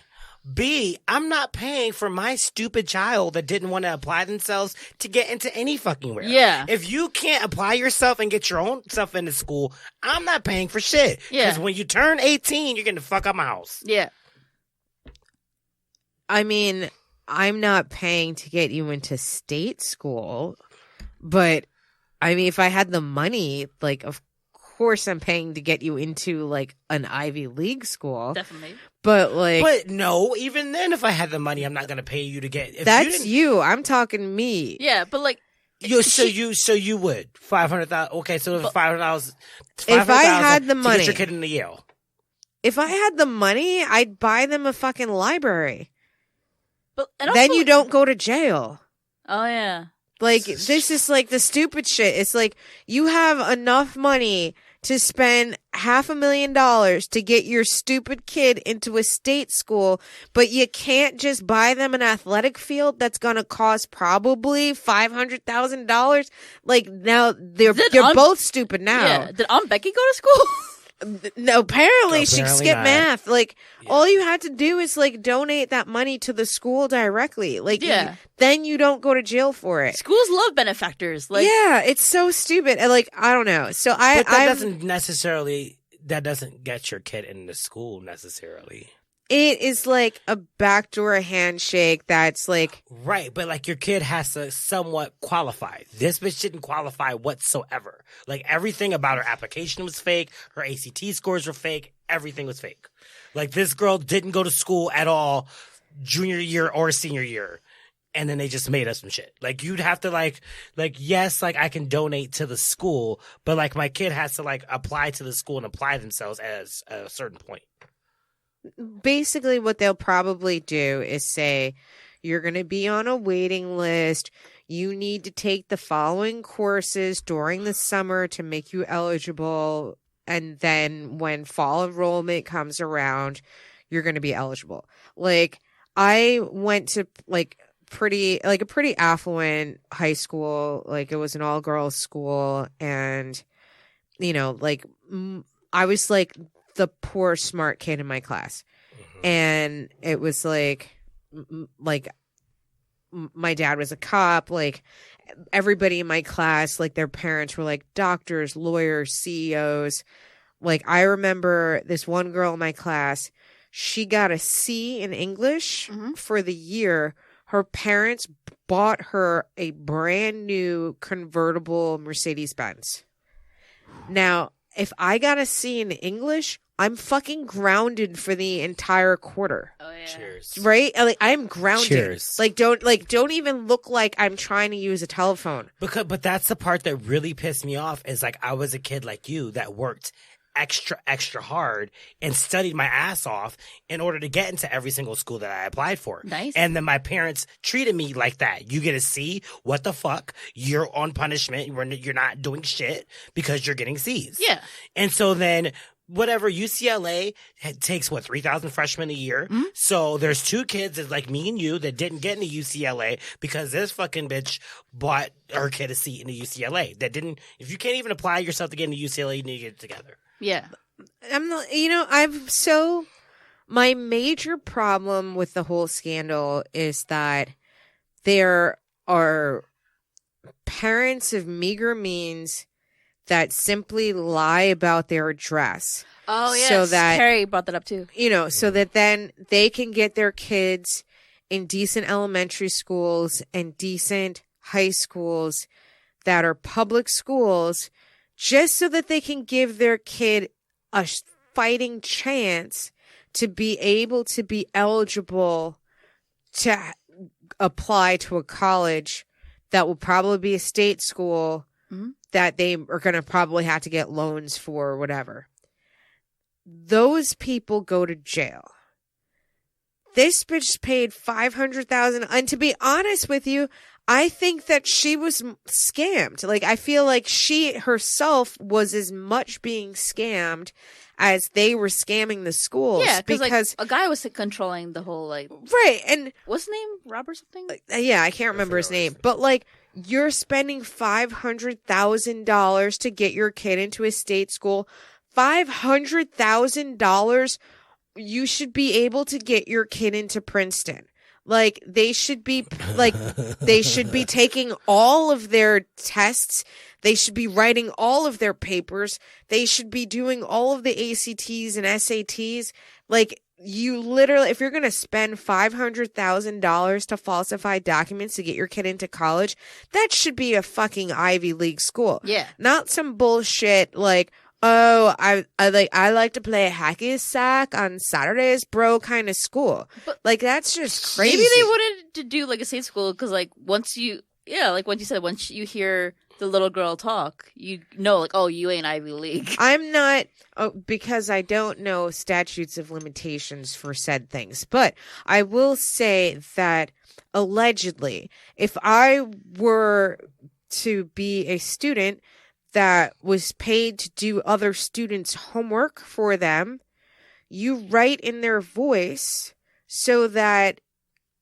B, I'm not paying for my stupid child that didn't want to apply themselves to get into any fucking where. Yeah. If you can't apply yourself and get your own self into school, I'm not paying for shit. Yeah. Because when you turn 18, you're going to fuck up my house. Yeah. I mean, I'm not paying to get you into state school, but I mean, if I had the money, like, of course I'm paying to get you into like an Ivy League school. Definitely. But like, but no, even then, if I had the money, I'm not going to pay you to get. If that's you. I'm talking me. Yeah, but like, so you would $500,000. Okay, so if $500. If I had the money, to get your kid into Yale. If I had the money, I'd buy them a fucking library. But then you don't go to jail. Oh yeah. Like this is like the stupid shit. It's like you have enough money to spend $500,000 to get your stupid kid into a state school, but you can't just buy them an athletic field that's going to cost probably $500,000. Like now they're both stupid now. Yeah. Did Aunt Becky go to school? No, apparently she skipped not. math. Like all you had to do is like donate that money to the school directly. Like then you don't go to jail for it. Schools love benefactors. Like yeah, it's so stupid. And like I don't know. So But that doesn't get your kid into school necessarily. It is like a backdoor handshake that's like... Right, but like your kid has to somewhat qualify. This bitch didn't qualify whatsoever. Like everything about her application was fake. Her ACT scores were fake. Everything was fake. Like this girl didn't go to school at all junior year or senior year. And then they just made us some shit. Like you'd have to like yes, like I can donate to the school, but like my kid has to like apply to the school and apply themselves at a certain point. Basically, what they'll probably do is say, you're going to be on a waiting list. You need to take the following courses during the summer to make you eligible. And then when fall enrollment comes around, you're going to be eligible. Like, I went to a pretty affluent high school. Like, it was an all girls school. And, you know, like, I was like the poor smart kid in my class. And it was like my dad was a cop. Like everybody in my class, like their parents were like doctors, lawyers, CEOs. Like I remember this one girl in my class, she got a C in English for the year. Her parents bought her a brand new convertible Mercedes-Benz. Now, if I got a C in English, I'm fucking grounded for the entire quarter. Oh yeah. Cheers. Right? Like I'm grounded. Cheers. Don't even look like I'm trying to use a telephone. But that's the part that really pissed me off is like I was a kid like you that worked extra hard and studied my ass off in order to get into every single school that I applied for. Nice. And then my parents treated me like that. You get a C. What the fuck? You're on punishment. You're not doing shit because you're getting C's. Yeah. And so then whatever, UCLA takes 3,000 freshmen a year. Mm-hmm. So there's two kids that like me and you that didn't get into UCLA because this fucking bitch bought her kid a seat into UCLA. That didn't. If you can't even apply yourself to get into UCLA, you need to get it together. Yeah. My major problem with the whole scandal is that there are parents of meager means that simply lie about their address. Oh, yes. So that Harry brought that up too. So that then they can get their kids in decent elementary schools and decent high schools that are public schools just so that they can give their kid a fighting chance to be able to be eligible to apply to a college that will probably be a state school that they are going to probably have to get loans for or whatever. Those people go to jail. This bitch paid $500,000. And to be honest with you, I think that she was scammed. Like, I feel like she herself was as much being scammed as they were scamming the schools. Yeah, because like, a guy was controlling the whole, like... Right, and... What's his name? Rob or something? Yeah, I can't remember his name. But, like, you're spending $500,000 to get your kid into a state school. $500,000, you should be able to get your kid into Princeton. Like, they should be taking all of their tests. They should be writing all of their papers. They should be doing all of the ACTs and SATs. Like, you literally, if you're going to spend $500,000 to falsify documents to get your kid into college, that should be a fucking Ivy League school. Yeah. Not some bullshit like, oh, I like to play hacky sack on Saturdays, bro, kind of school. But like, that's just crazy. Maybe they wanted to do like a state school because like once you hear the little girl talk, you know, like, oh, you ain't Ivy League. I'm not, because I don't know statutes of limitations for said things, but I will say that allegedly, if I were to be a student that was paid to do other students' homework for them, you write in their voice so that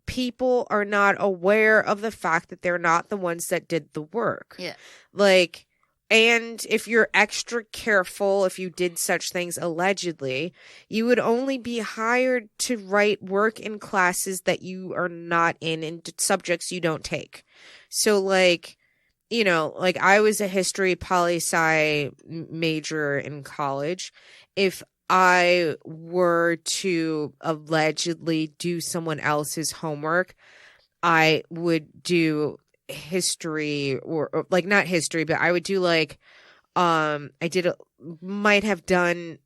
people are not aware of the fact that they're not the ones that did the work. Yeah. Like, and if you're extra careful, if you did such things allegedly, you would only be hired to write work in classes that you are not in and subjects you don't take. So, like, you know, like I was a history poli-sci major in college. If I were to allegedly do someone else's homework, I would do history or like not history, but I would do like, might have done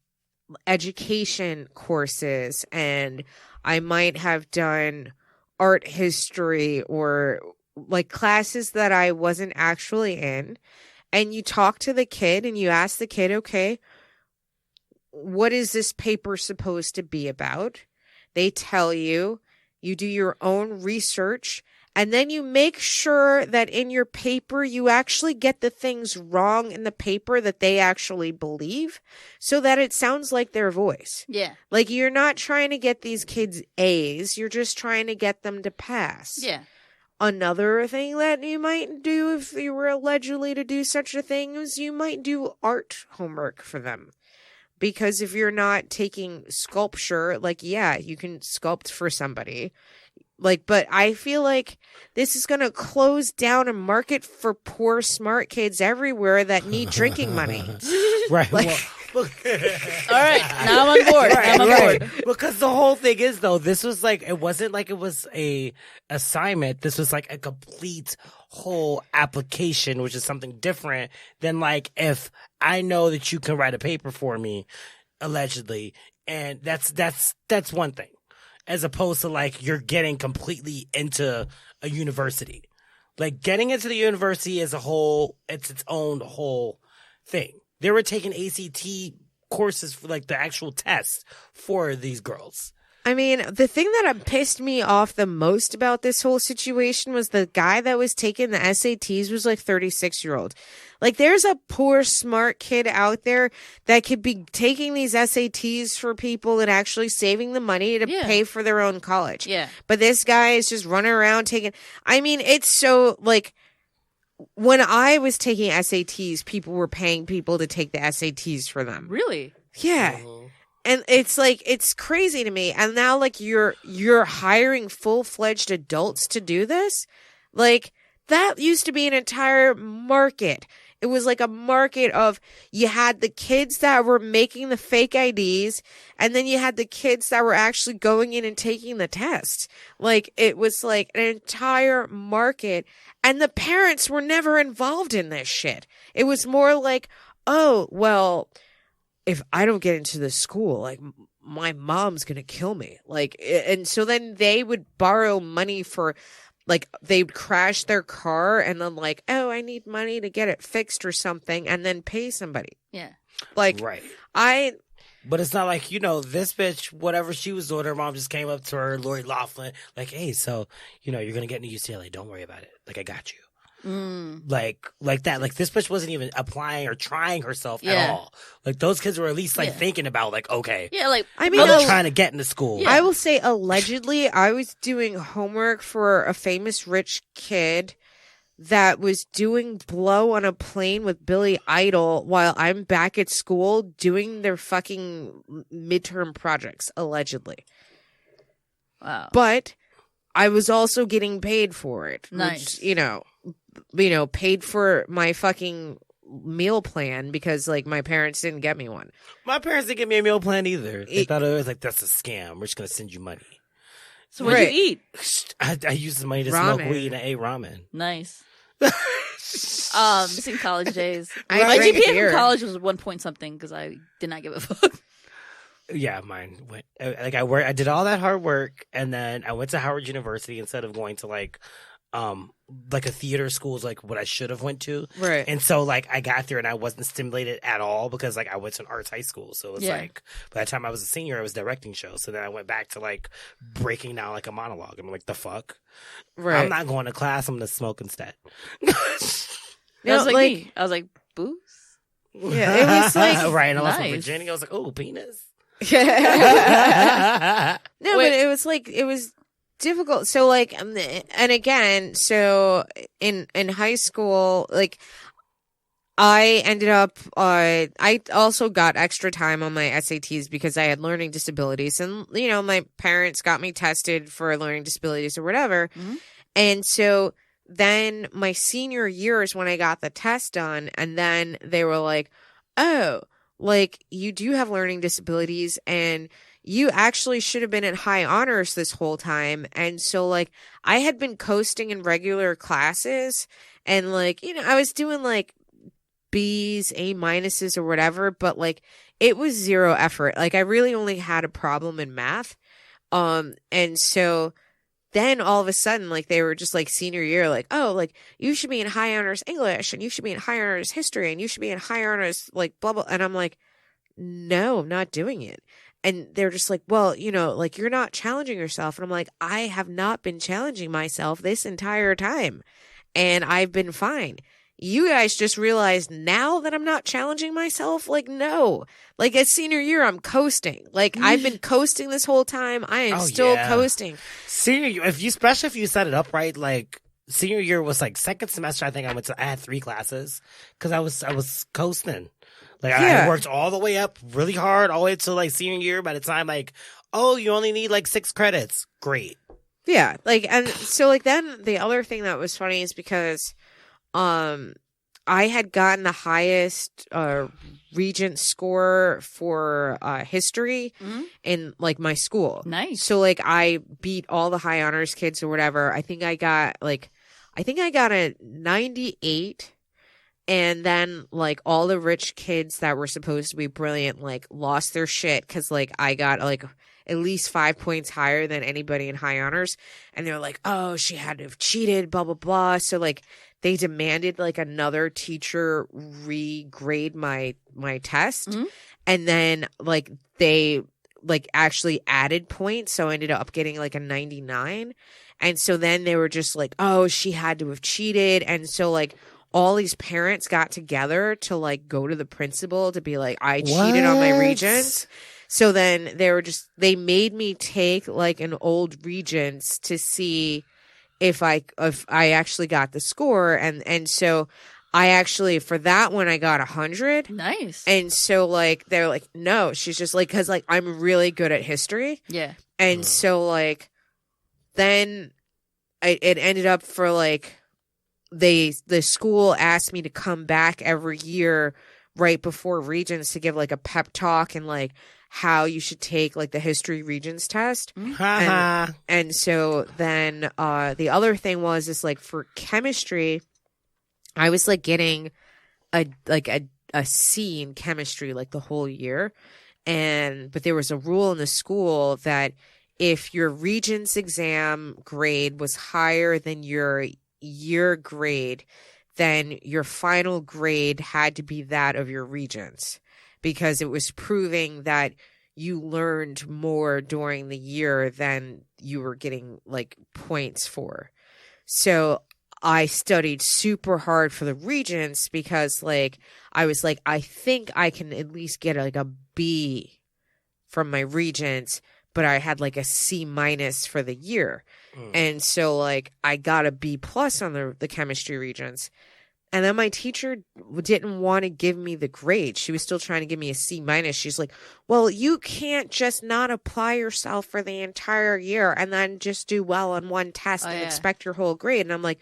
education courses and I might have done art history or like classes that I wasn't actually in, and you talk to the kid and you ask the kid, okay, what is this paper supposed to be about? They tell you, you do your own research, and then you make sure that in your paper you actually get the things wrong in the paper that they actually believe so that it sounds like their voice. Yeah. Like, you're not trying to get these kids A's, you're just trying to get them to pass. Yeah. Another thing that you might do if you were allegedly to do such a thing is you might do art homework for them. Because if you're not taking sculpture, like, yeah, you can sculpt for somebody. Like, but I feel like this is going to close down a market for poor, smart kids everywhere that need drinking money. Right. Like, All right, now I'm on board. I'm on board. Because the whole thing is, though, this was like, it wasn't like it was a assignment. This was like a complete whole application, which is something different than like if I know that you can write a paper for me, allegedly, and that's one thing, as opposed to like you're getting completely into a university. Like getting into the university as a whole, it's its own whole thing. They were taking ACT courses for like the actual tests for these girls. I mean, the thing that pissed me off the most about this whole situation was the guy that was taking the SATs was like 36-year-old. Like, there's a poor, smart kid out there that could be taking these SATs for people and actually saving the money to pay for their own college. Yeah. But this guy is just running around taking, I mean, it's so like, when I was taking SATs, people were paying people to take the SATs for them. Really? Yeah. And it's like, it's crazy to me. And now like you're hiring full-fledged adults to do this. Like, that used to be an entire market. It was like a market of, you had the kids that were making the fake IDs, and then you had the kids that were actually going in and taking the test. Like, it was like an entire market, and the parents were never involved in this shit. It was more like, oh, well, if I don't get into the school, like, my mom's gonna kill me. Like, and so then they would borrow money for, like, they'd crash their car and then like, oh, I need money to get it fixed or something, and then pay somebody. Yeah. Like, Right. But it's not like, this bitch, whatever she was doing, her mom just came up to her, Lori Loughlin, like, hey, so, you're going to get into UCLA. Don't worry about it. Like, I got you. Like that. Like, this bitch wasn't even applying or trying herself at all. Like, those kids were at least, like, thinking about, like, okay. Yeah, like, I mean, I'm trying to get into school. Yeah. I will say, allegedly, I was doing homework for a famous rich kid that was doing blow on a plane with Billy Idol while I'm back at school doing their fucking midterm projects, allegedly. wow. But I was also getting paid for it. Nice. Which, paid for my fucking meal plan because, like, my parents didn't get me one. My parents didn't give me a meal plan either. They thought it was like, that's a scam. We're just going to send you money. So what did you eat? I used the money to Ramen. smoke weed and I ate ramen. Nice. Missing college days. I My drank GPA beer. from college was 1 point something because I did not give a fuck. Yeah, mine went. Like, I did all that hard work, and then I went to Howard University instead of going to like a theater school is like what I should have went to. Right. And so like I got there and I wasn't stimulated at all because like I went to an arts high school. So it's like by the time I was a senior, I was directing shows. So then I went back to like breaking down like a monologue. I'm like, the fuck? Right. I'm not going to class. I'm going to smoke instead. That was like me. I was like, booze? Yeah, it was like right. And I was from Nice. Virginia. I was like, oh, penis. No, Wait. but it was difficult. So like, and again, so in high school, like I ended up, I also got extra time on my SATs because I had learning disabilities, and my parents got me tested for learning disabilities or whatever, and so then my senior year is when I got the test done, and then they were like, oh, like, you do have learning disabilities and you actually should have been in high honors this whole time. And so, like, I had been coasting in regular classes and, like, I was doing, like, B's, A minuses or whatever, but, like, it was zero effort. Like, I really only had a problem in math. And so then all of a sudden, like, they were just like senior year, like, oh, like, you should be in high honors English and you should be in high honors history and you should be in high honors, like, blah, blah. And I'm like, no, I'm not doing it. And they're just like, well, like, you're not challenging yourself. And I'm like, I have not been challenging myself this entire time. And I've been fine. You guys just realized now that I'm not challenging myself? Like, no. Like, at senior year, I'm coasting. Like, I've been coasting this whole time. I am still coasting. Senior year, especially if you set it up right, like, senior year was like second semester. I think I had 3 classes because I was coasting. Like, I worked all the way up really hard, all the way to like senior year. By the time, like, oh, you only need like 6 credits. Great. Yeah. Like, and so, like, then the other thing that was funny is because, I had gotten the highest, regent score for, history in like my school. Nice. So, like, I beat all the high honors kids or whatever. I think I got a 98. And then, like, all the rich kids that were supposed to be brilliant, like, lost their shit because, like, I got, like, at least 5 points higher than anybody in high honors. And they're like, oh, she had to have cheated, blah, blah, blah. So, like, they demanded, like, another teacher regrade my test. And then, like, they, like, actually added points. So I ended up getting, like, a 99. And so then they were just like, oh, she had to have cheated. And so, like, all these parents got together to, like, go to the principal to be like, I cheated on my regents. So then they made me take, like, an old regents to see if I actually got the score. And so I actually, for that one, I got 100. Nice. And so, like, they're like, no, she's just like, cause, like, I'm really good at history. Yeah. And so, like, then it ended up for, like, the school asked me to come back every year right before Regents to give, like, a pep talk and, like, how you should take, like, the history Regents test. And so then the other thing is, like, for chemistry, I was, like, getting a C in chemistry, like, the whole year. but there was a rule in the school that if your Regents exam grade was higher than your year grade, then your final grade had to be that of your Regents, because it was proving that you learned more during the year than you were getting like points for. So I studied super hard for the Regents because like I was like, I think I can at least get like a B from my Regents, but I had like a C- for the year. And so like I got a B+ on the chemistry Regents. And then my teacher didn't want to give me the grade. She was still trying to give me a C-. She's like, well, you can't just not apply yourself for the entire year and then just do well on one test and expect your whole grade. And I'm like,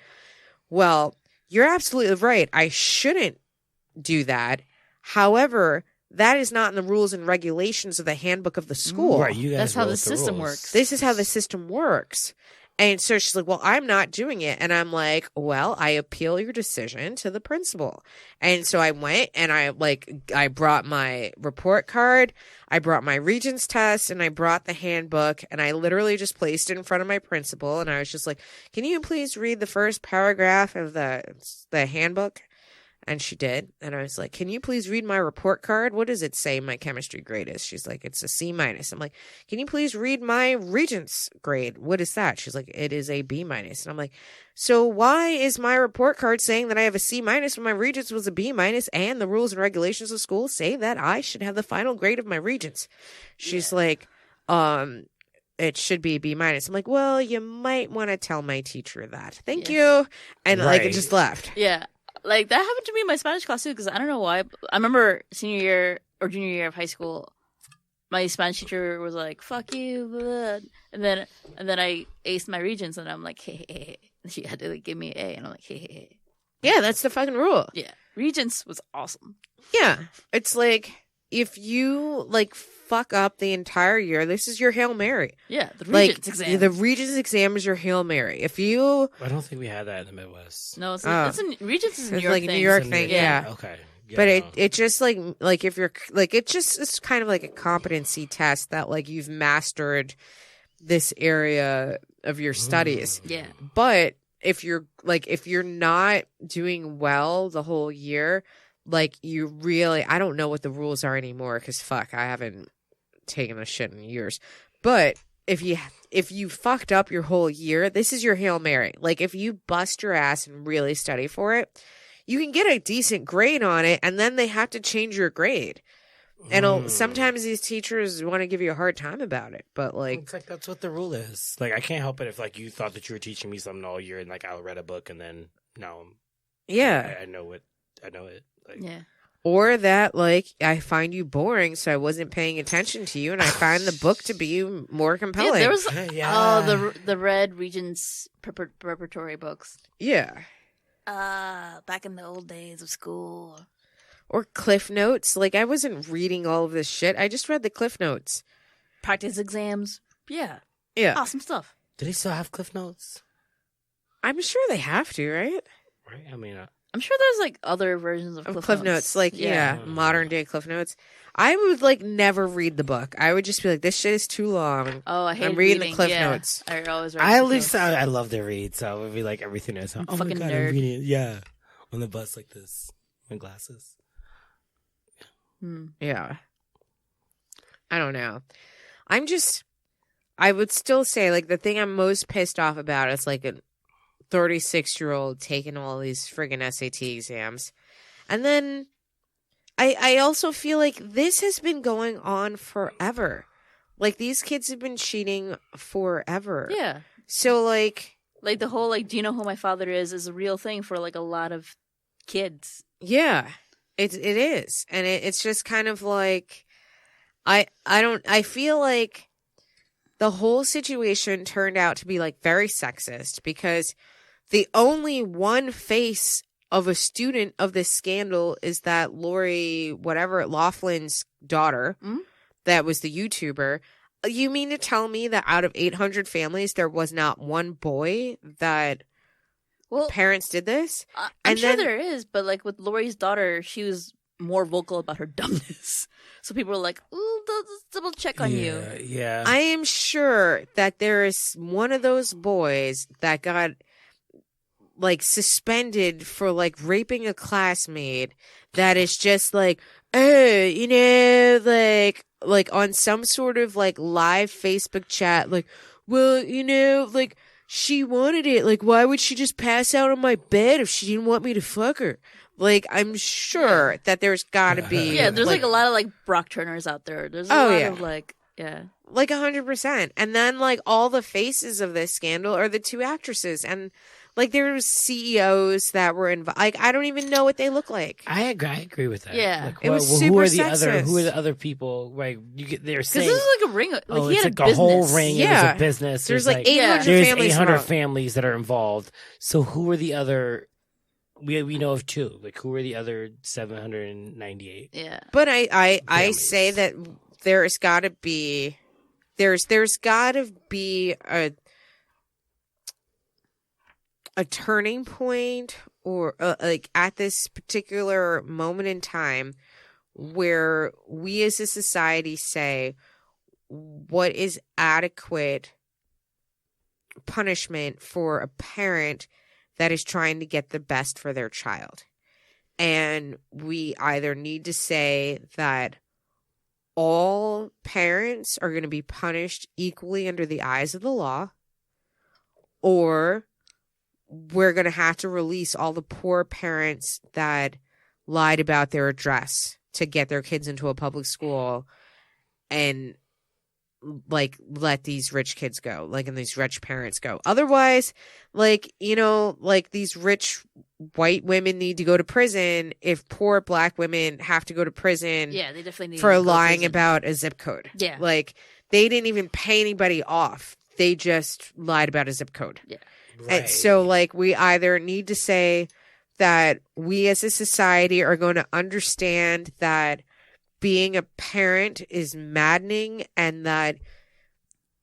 well, you're absolutely right. I shouldn't do that. However, that is not in the rules and regulations of the handbook of the school. Right, you guys That's how wrote the system rules. works. This is how the system works. And so she's like, well, I'm not doing it. And I'm like, well, I appeal your decision to the principal. And so I went and I brought my report card, I brought my Regents test, and I brought the handbook, and I literally just placed it in front of my principal. And I was just like, can you please read the first paragraph of the handbook? And she did. And I was like, can you please read my report card? What does it say my chemistry grade is? She's like, it's a C-. I'm like, can you please read my Regents grade? What is that? She's like, it is a B-. And I'm like, so why is my report card saying that I have a C- when my Regents was a B- and the rules and regulations of school say that I should have the final grade of my Regents? She's like, it should be a B-. I'm like, well, you might want to tell my teacher that. Thank you. And like, it just left. Yeah. Like, that happened to me in my Spanish class, too, because I don't know why. I remember senior year or junior year of high school, my Spanish teacher was like, fuck you, blah, blah. And then I aced my Regents, and I'm like, hey. And she had to, like, give me an A, and I'm like, hey. Yeah, that's the fucking rule. Yeah. Regents was awesome. Yeah. It's like, if you, like, fuck up the entire year, this is your Hail Mary. Yeah, the Regents exam. The Regents exam is your Hail Mary. If you... I don't think we had that in the Midwest. No, it's Regents is a New It's York like thing. a New York It's a thing, New- yeah. Okay. Yeah, But no. it just like if you're like it's kind of like a competency test that like you've mastered this area of your studies. Yeah. But if you're not doing well the whole year, like you really, I don't know what the rules are anymore because fuck, I haven't taken a shit in years. But if you fucked up your whole year, this is your Hail Mary. Like if you bust your ass and really study for it, you can get a decent grade on it, and then they have to change your grade. And sometimes these teachers want to give you a hard time about it, but like, it's like that's what the rule is. Like I can't help it if like you thought that you were teaching me something all year, and like I read a book, and then now, yeah, I know it. Like, Yeah. or that like I find you boring, so I wasn't paying attention to you, and I find the book to be more compelling. Yeah, there was Yeah. the Red Regents preparatory books. Yeah. Back in the old days of school. Or Cliff Notes. Like I wasn't reading all of this shit. I just read the Cliff Notes. Practice exams. Yeah. Yeah. Awesome stuff. Do they still have Cliff Notes? I'm sure they have to, right? Right. I mean, I'm sure there's like other versions of Cliff Notes. Like, yeah, modern day Cliff Notes. I would like never read the book. I would just be like, this shit is too long. Oh, I hate I'm reading the Cliff Notes. I always read I Cliff least Notes. I love to read, so I would be like everything is. Oh my Fucking god, nerd. I'm reading it. Yeah, on the bus like this, my glasses. Yeah. I don't know. I would still say like the thing I'm most pissed off about is like a 36-year-old taking all these friggin' SAT exams. And then I also feel like this has been going on forever. Like these kids have been cheating forever. Yeah. So like Like the whole like, do you know who my father is a real thing for like a lot of kids. yeah, it is. And it's just kind of like I feel like the whole situation turned out to be like very sexist because the only one face of a student of this scandal is that Lori, whatever, Laughlin's daughter, that was the YouTuber. You mean to tell me that out of 800 families, there was not one boy that parents did this? I'm And sure then- there is, but like with Lori's daughter, she was more vocal about her dumbness. So people are like, "Ooh, let's double check on you." Yeah. I am sure that there is one of those boys that got like suspended for like raping a classmate that is just like, oh, you know, like on some sort of like live Facebook chat, like, well, you know, like she wanted it. Like, why would she just pass out on my bed if she didn't want me to fuck her? Like, I'm sure that there's gotta be. Yeah, there's like a lot of like Brock Turners out there. There's a Oh, lot yeah. of like, yeah. Like 100%. And then like all the faces of this scandal are the two actresses. And like there was CEOs that were involved. Like I don't even know what they look like. I agree with that. Yeah. Like, It was who super are the sexist. who are the other people? Like they're Because saying, this is like a ring. Like oh, he it's had like a a whole business. ring. Yeah. There's a business. There's like Yeah. 800 there's families 800 involved. families that are involved. So who are the other? We know of 2. Like who are the other 798? Yeah. But I Families. say that there's got to be there's got to be a turning point or like at this particular moment in time where we as a society say what is adequate punishment for a parent that is trying to get the best for their child. And we either need to say that all parents are going to be punished equally under the eyes of the law, or we're going to have to release all the poor parents that lied about their address to get their kids into a public school and like let these rich kids go, like, and these rich parents go. Otherwise, like, you know, like these rich white women need to go to prison if poor black women have to go to prison Yeah, they definitely need for to go to lying prison. about a zip code. Yeah. Like they didn't even pay anybody off. They just lied about a zip code. Yeah. And so like we either need to say that we as a society are going to understand that being a parent is maddening and that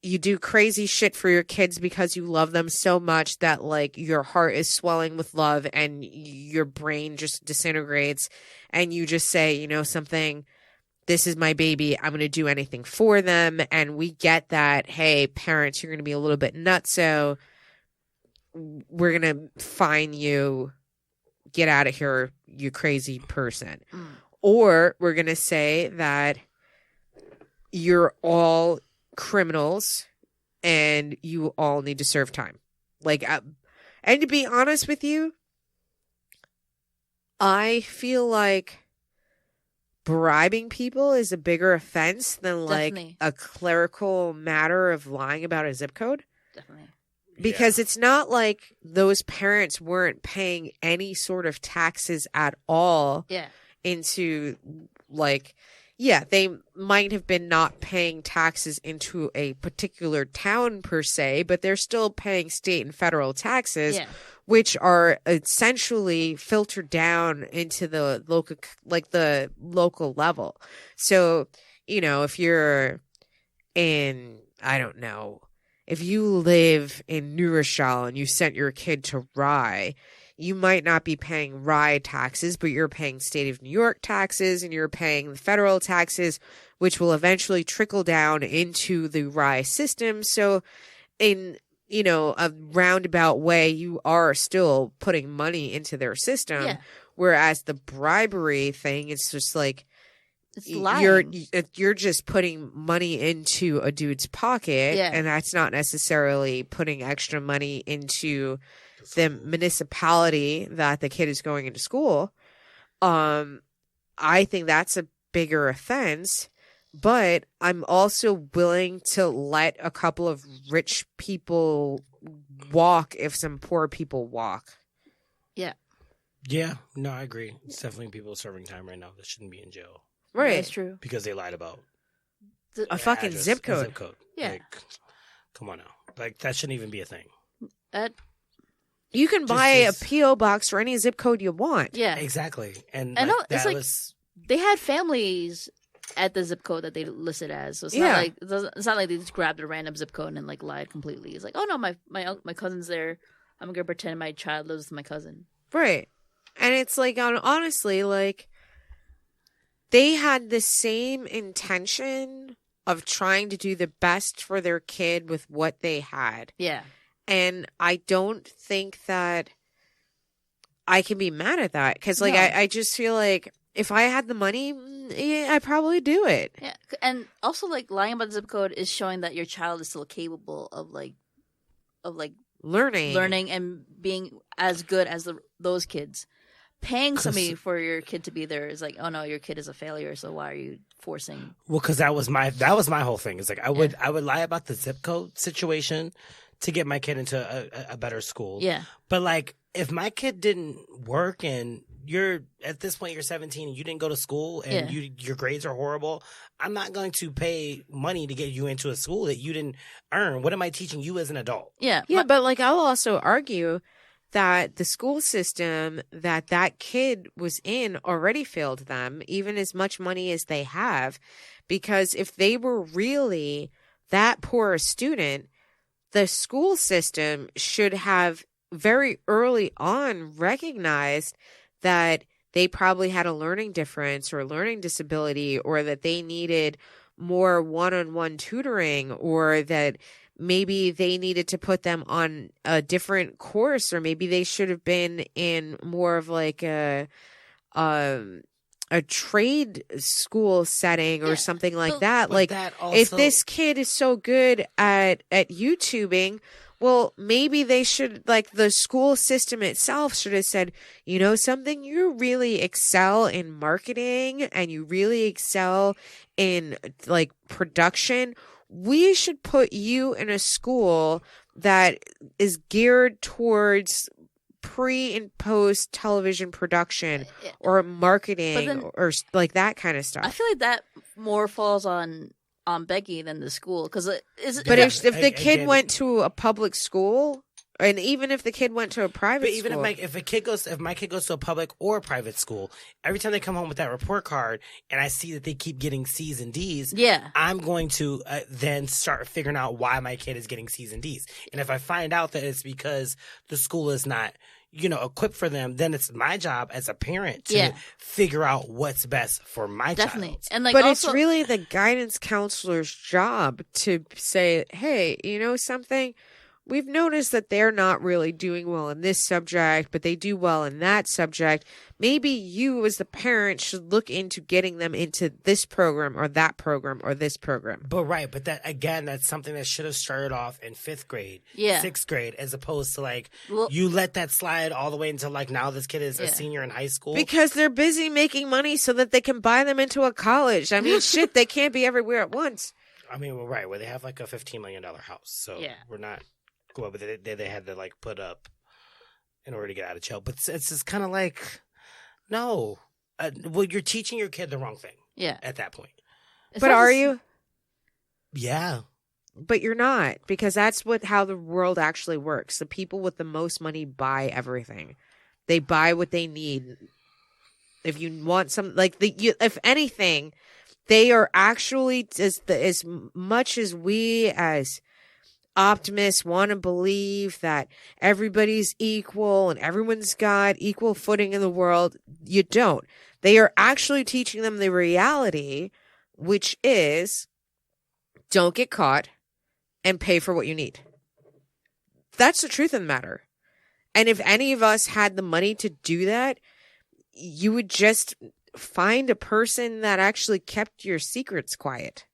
you do crazy shit for your kids because you love them so much that like your heart is swelling with love and your brain just disintegrates and you just say, you know, something, this is my baby, I'm going to do anything for them. And we get that, hey, parents, you're going to be a little bit nuts, so we're going to fine you, get out of here, you crazy person. Or we're going to say that you're all criminals and you all need to serve time. Like, and to be honest with you, I feel like bribing people is a bigger offense than like Definitely. a clerical matter of lying about a zip code. Definitely. Because it's not like those parents weren't paying any sort of taxes at all Yeah. into like, yeah, they might have been not paying taxes into a particular town per se, but they're still paying state and federal taxes, Yeah. which are essentially filtered down into the local, like the local level. So, you know, if you're in, I don't know, if you live in New Rochelle and you sent your kid to Rye, you might not be paying Rye taxes, but you're paying state of New York taxes and you're paying the federal taxes, which will eventually trickle down into the Rye system. So in, you know, a roundabout way, you are still putting money into their system. Yeah. Whereas the bribery thing, it's just like, It's lying. you're just putting money into a dude's pocket, Yeah. and that's not necessarily putting extra money into the municipality that the kid is going into school. I think that's a bigger offense, but I'm also willing to let a couple of rich people walk if some poor people walk. Yeah, no, I agree. It's definitely people serving time right now that shouldn't be in jail Right. That's true. because they lied about A their fucking address, zip a code. zip code. Yeah. Like, come on now. Like that shouldn't even be a thing. That, You can buy Just- a P.O. box for any zip code you want. yeah. Exactly, and I know, like, it's that like- was They had families at the zip code that they listed as. So it's Yeah. not like it's not like they just grabbed a random zip code and like lied completely. It's like, oh no, my cousin's there. I'm gonna pretend my child lives with my cousin. Right. And it's like, honestly, like, they had the same intention of trying to do the best for their kid with what they had. Yeah. And I don't think that I can be mad at that. Because, like, No. I just feel like if I had the money, yeah, I'd probably do it. Yeah. And also, like, lying about the zip code is showing that your child is still capable of Learning and being as good as those kids. Paying somebody for your kid to be there is like, oh no, your kid is a failure, so why are you forcing? Well, because that was my whole thing. It's like I would lie about the zip code situation to get my kid into a better school. Yeah. But like, if my kid didn't work and you're at this point you're 17 and you didn't go to school and your grades are horrible, I'm not going to pay money to get you into a school that you didn't earn. What am I teaching you as an adult? Yeah. Yeah, but like I'll also argue that the school system that kid was in already failed them, even as much money as they have, because if they were really that poor a student, the school system should have very early on recognized that they probably had a learning difference or a learning disability, or that they needed more one-on-one tutoring, or that maybe they needed to put them on a different course, or maybe they should have been in more of like a trade school setting or something like that. Like, that also, if this kid is so good at YouTubing, well, maybe they should, like, the school system itself should have said, you know something, you really excel in marketing and you really excel in like production. We should put you in a school that is geared towards pre and post television production or marketing or like that kind of stuff. I feel like that more falls on Becky than the school, because but if the kid went to a public school, and even if the kid went to a private school, even if my kid goes to a public or a private school, every time they come home with that report card and I see that they keep getting C's and D's, I'm going to then start figuring out why my kid is getting C's and D's. And if I find out that it's because the school is not, equipped for them, then it's my job as a parent to figure out what's best for my child. And like, but also, it's really the guidance counselor's job to say, hey, you know something? We've noticed that they're not really doing well in this subject, but they do well in that subject. Maybe you as the parent should look into getting them into this program or that program or this program. But that, again, that's something that should have started off in 5th grade, 6th grade, as opposed to like, you let that slide all the way until like now this kid is a senior in high school. Because they're busy making money so that they can buy them into a college. I mean, shit, they can't be everywhere at once. I mean, where they have like a $15 million house. So we're not... But they had to like put up in order to get out of jail. But it's just kind of like, no. You're teaching your kid the wrong thing. Yeah. At that point. But are you? Yeah. But you're not, because that's how the world actually works. The people with the most money buy everything. They buy what they need. If you want some, like if anything, they are actually as much as we as optimists want to believe that everybody's equal and everyone's got equal footing in the world. You don't. They are actually teaching them the reality, which is don't get caught and pay for what you need. That's the truth of the matter. And if any of us had the money to do that, you would just find a person that actually kept your secrets quiet.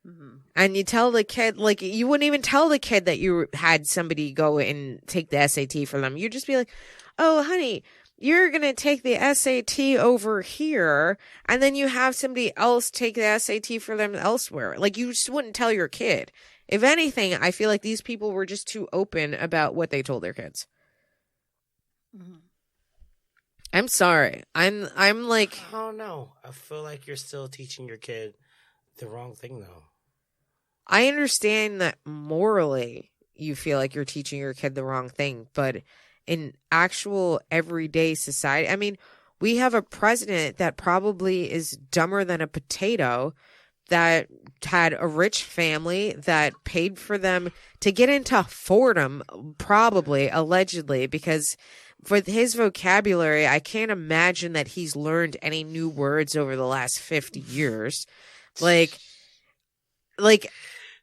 Mm-hmm. And you tell the kid, like, you wouldn't even tell the kid that you had somebody go and take the SAT for them. You'd just be like, oh, honey, you're going to take the SAT over here, and then you have somebody else take the SAT for them elsewhere. Like, you just wouldn't tell your kid. If anything, I feel like these people were just too open about what they told their kids. Mm-hmm. I'm sorry. I'm like... I don't know. I feel like you're still teaching your kid the wrong thing, though. I understand that morally you feel like you're teaching your kid the wrong thing, but in actual everyday society, I mean, we have a president that probably is dumber than a potato that had a rich family that paid for them to get into Fordham, probably, allegedly, because for his vocabulary, I can't imagine that he's learned any new words over the last 50 years. Like,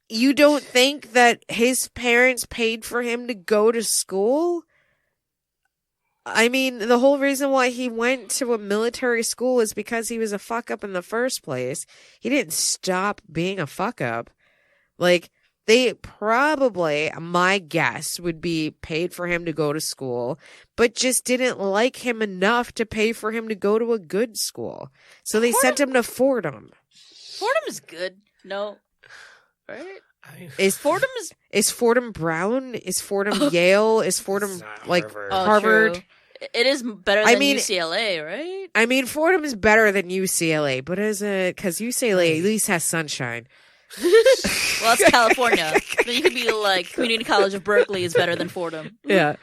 you don't think that his parents paid for him to go to school? I mean, the whole reason why he went to a military school is because he was a fuck up in the first place. He didn't stop being a fuck up. Like, they probably, my guess would be paid for him to go to school, but just didn't like him enough to pay for him to go to a good school. So they sent him to Fordham. Fordham is good. No. Right? Is Fordham Brown? Is Fordham Yale? Is Fordham like Harvard. Harvard? True. It is better than UCLA, right? I mean, Fordham is better than UCLA, but because UCLA at least has sunshine. Well, that's California. Then you could be like, Community College of Berkeley is better than Fordham. Yeah.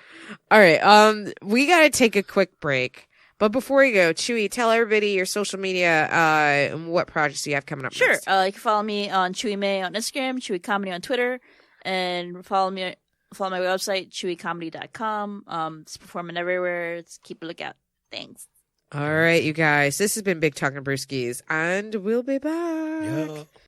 All right. We got to take a quick break. But before we go, Chewy, tell everybody your social media and what projects you have coming up. Sure. Next. You can follow me on Chewy May on Instagram, Chewy Comedy on Twitter, and follow my website, chewycomedy.com. It's performing everywhere. Keep a lookout. Thanks. All right, you guys. This has been Big Talking Brewskis, and we'll be back. Yeah.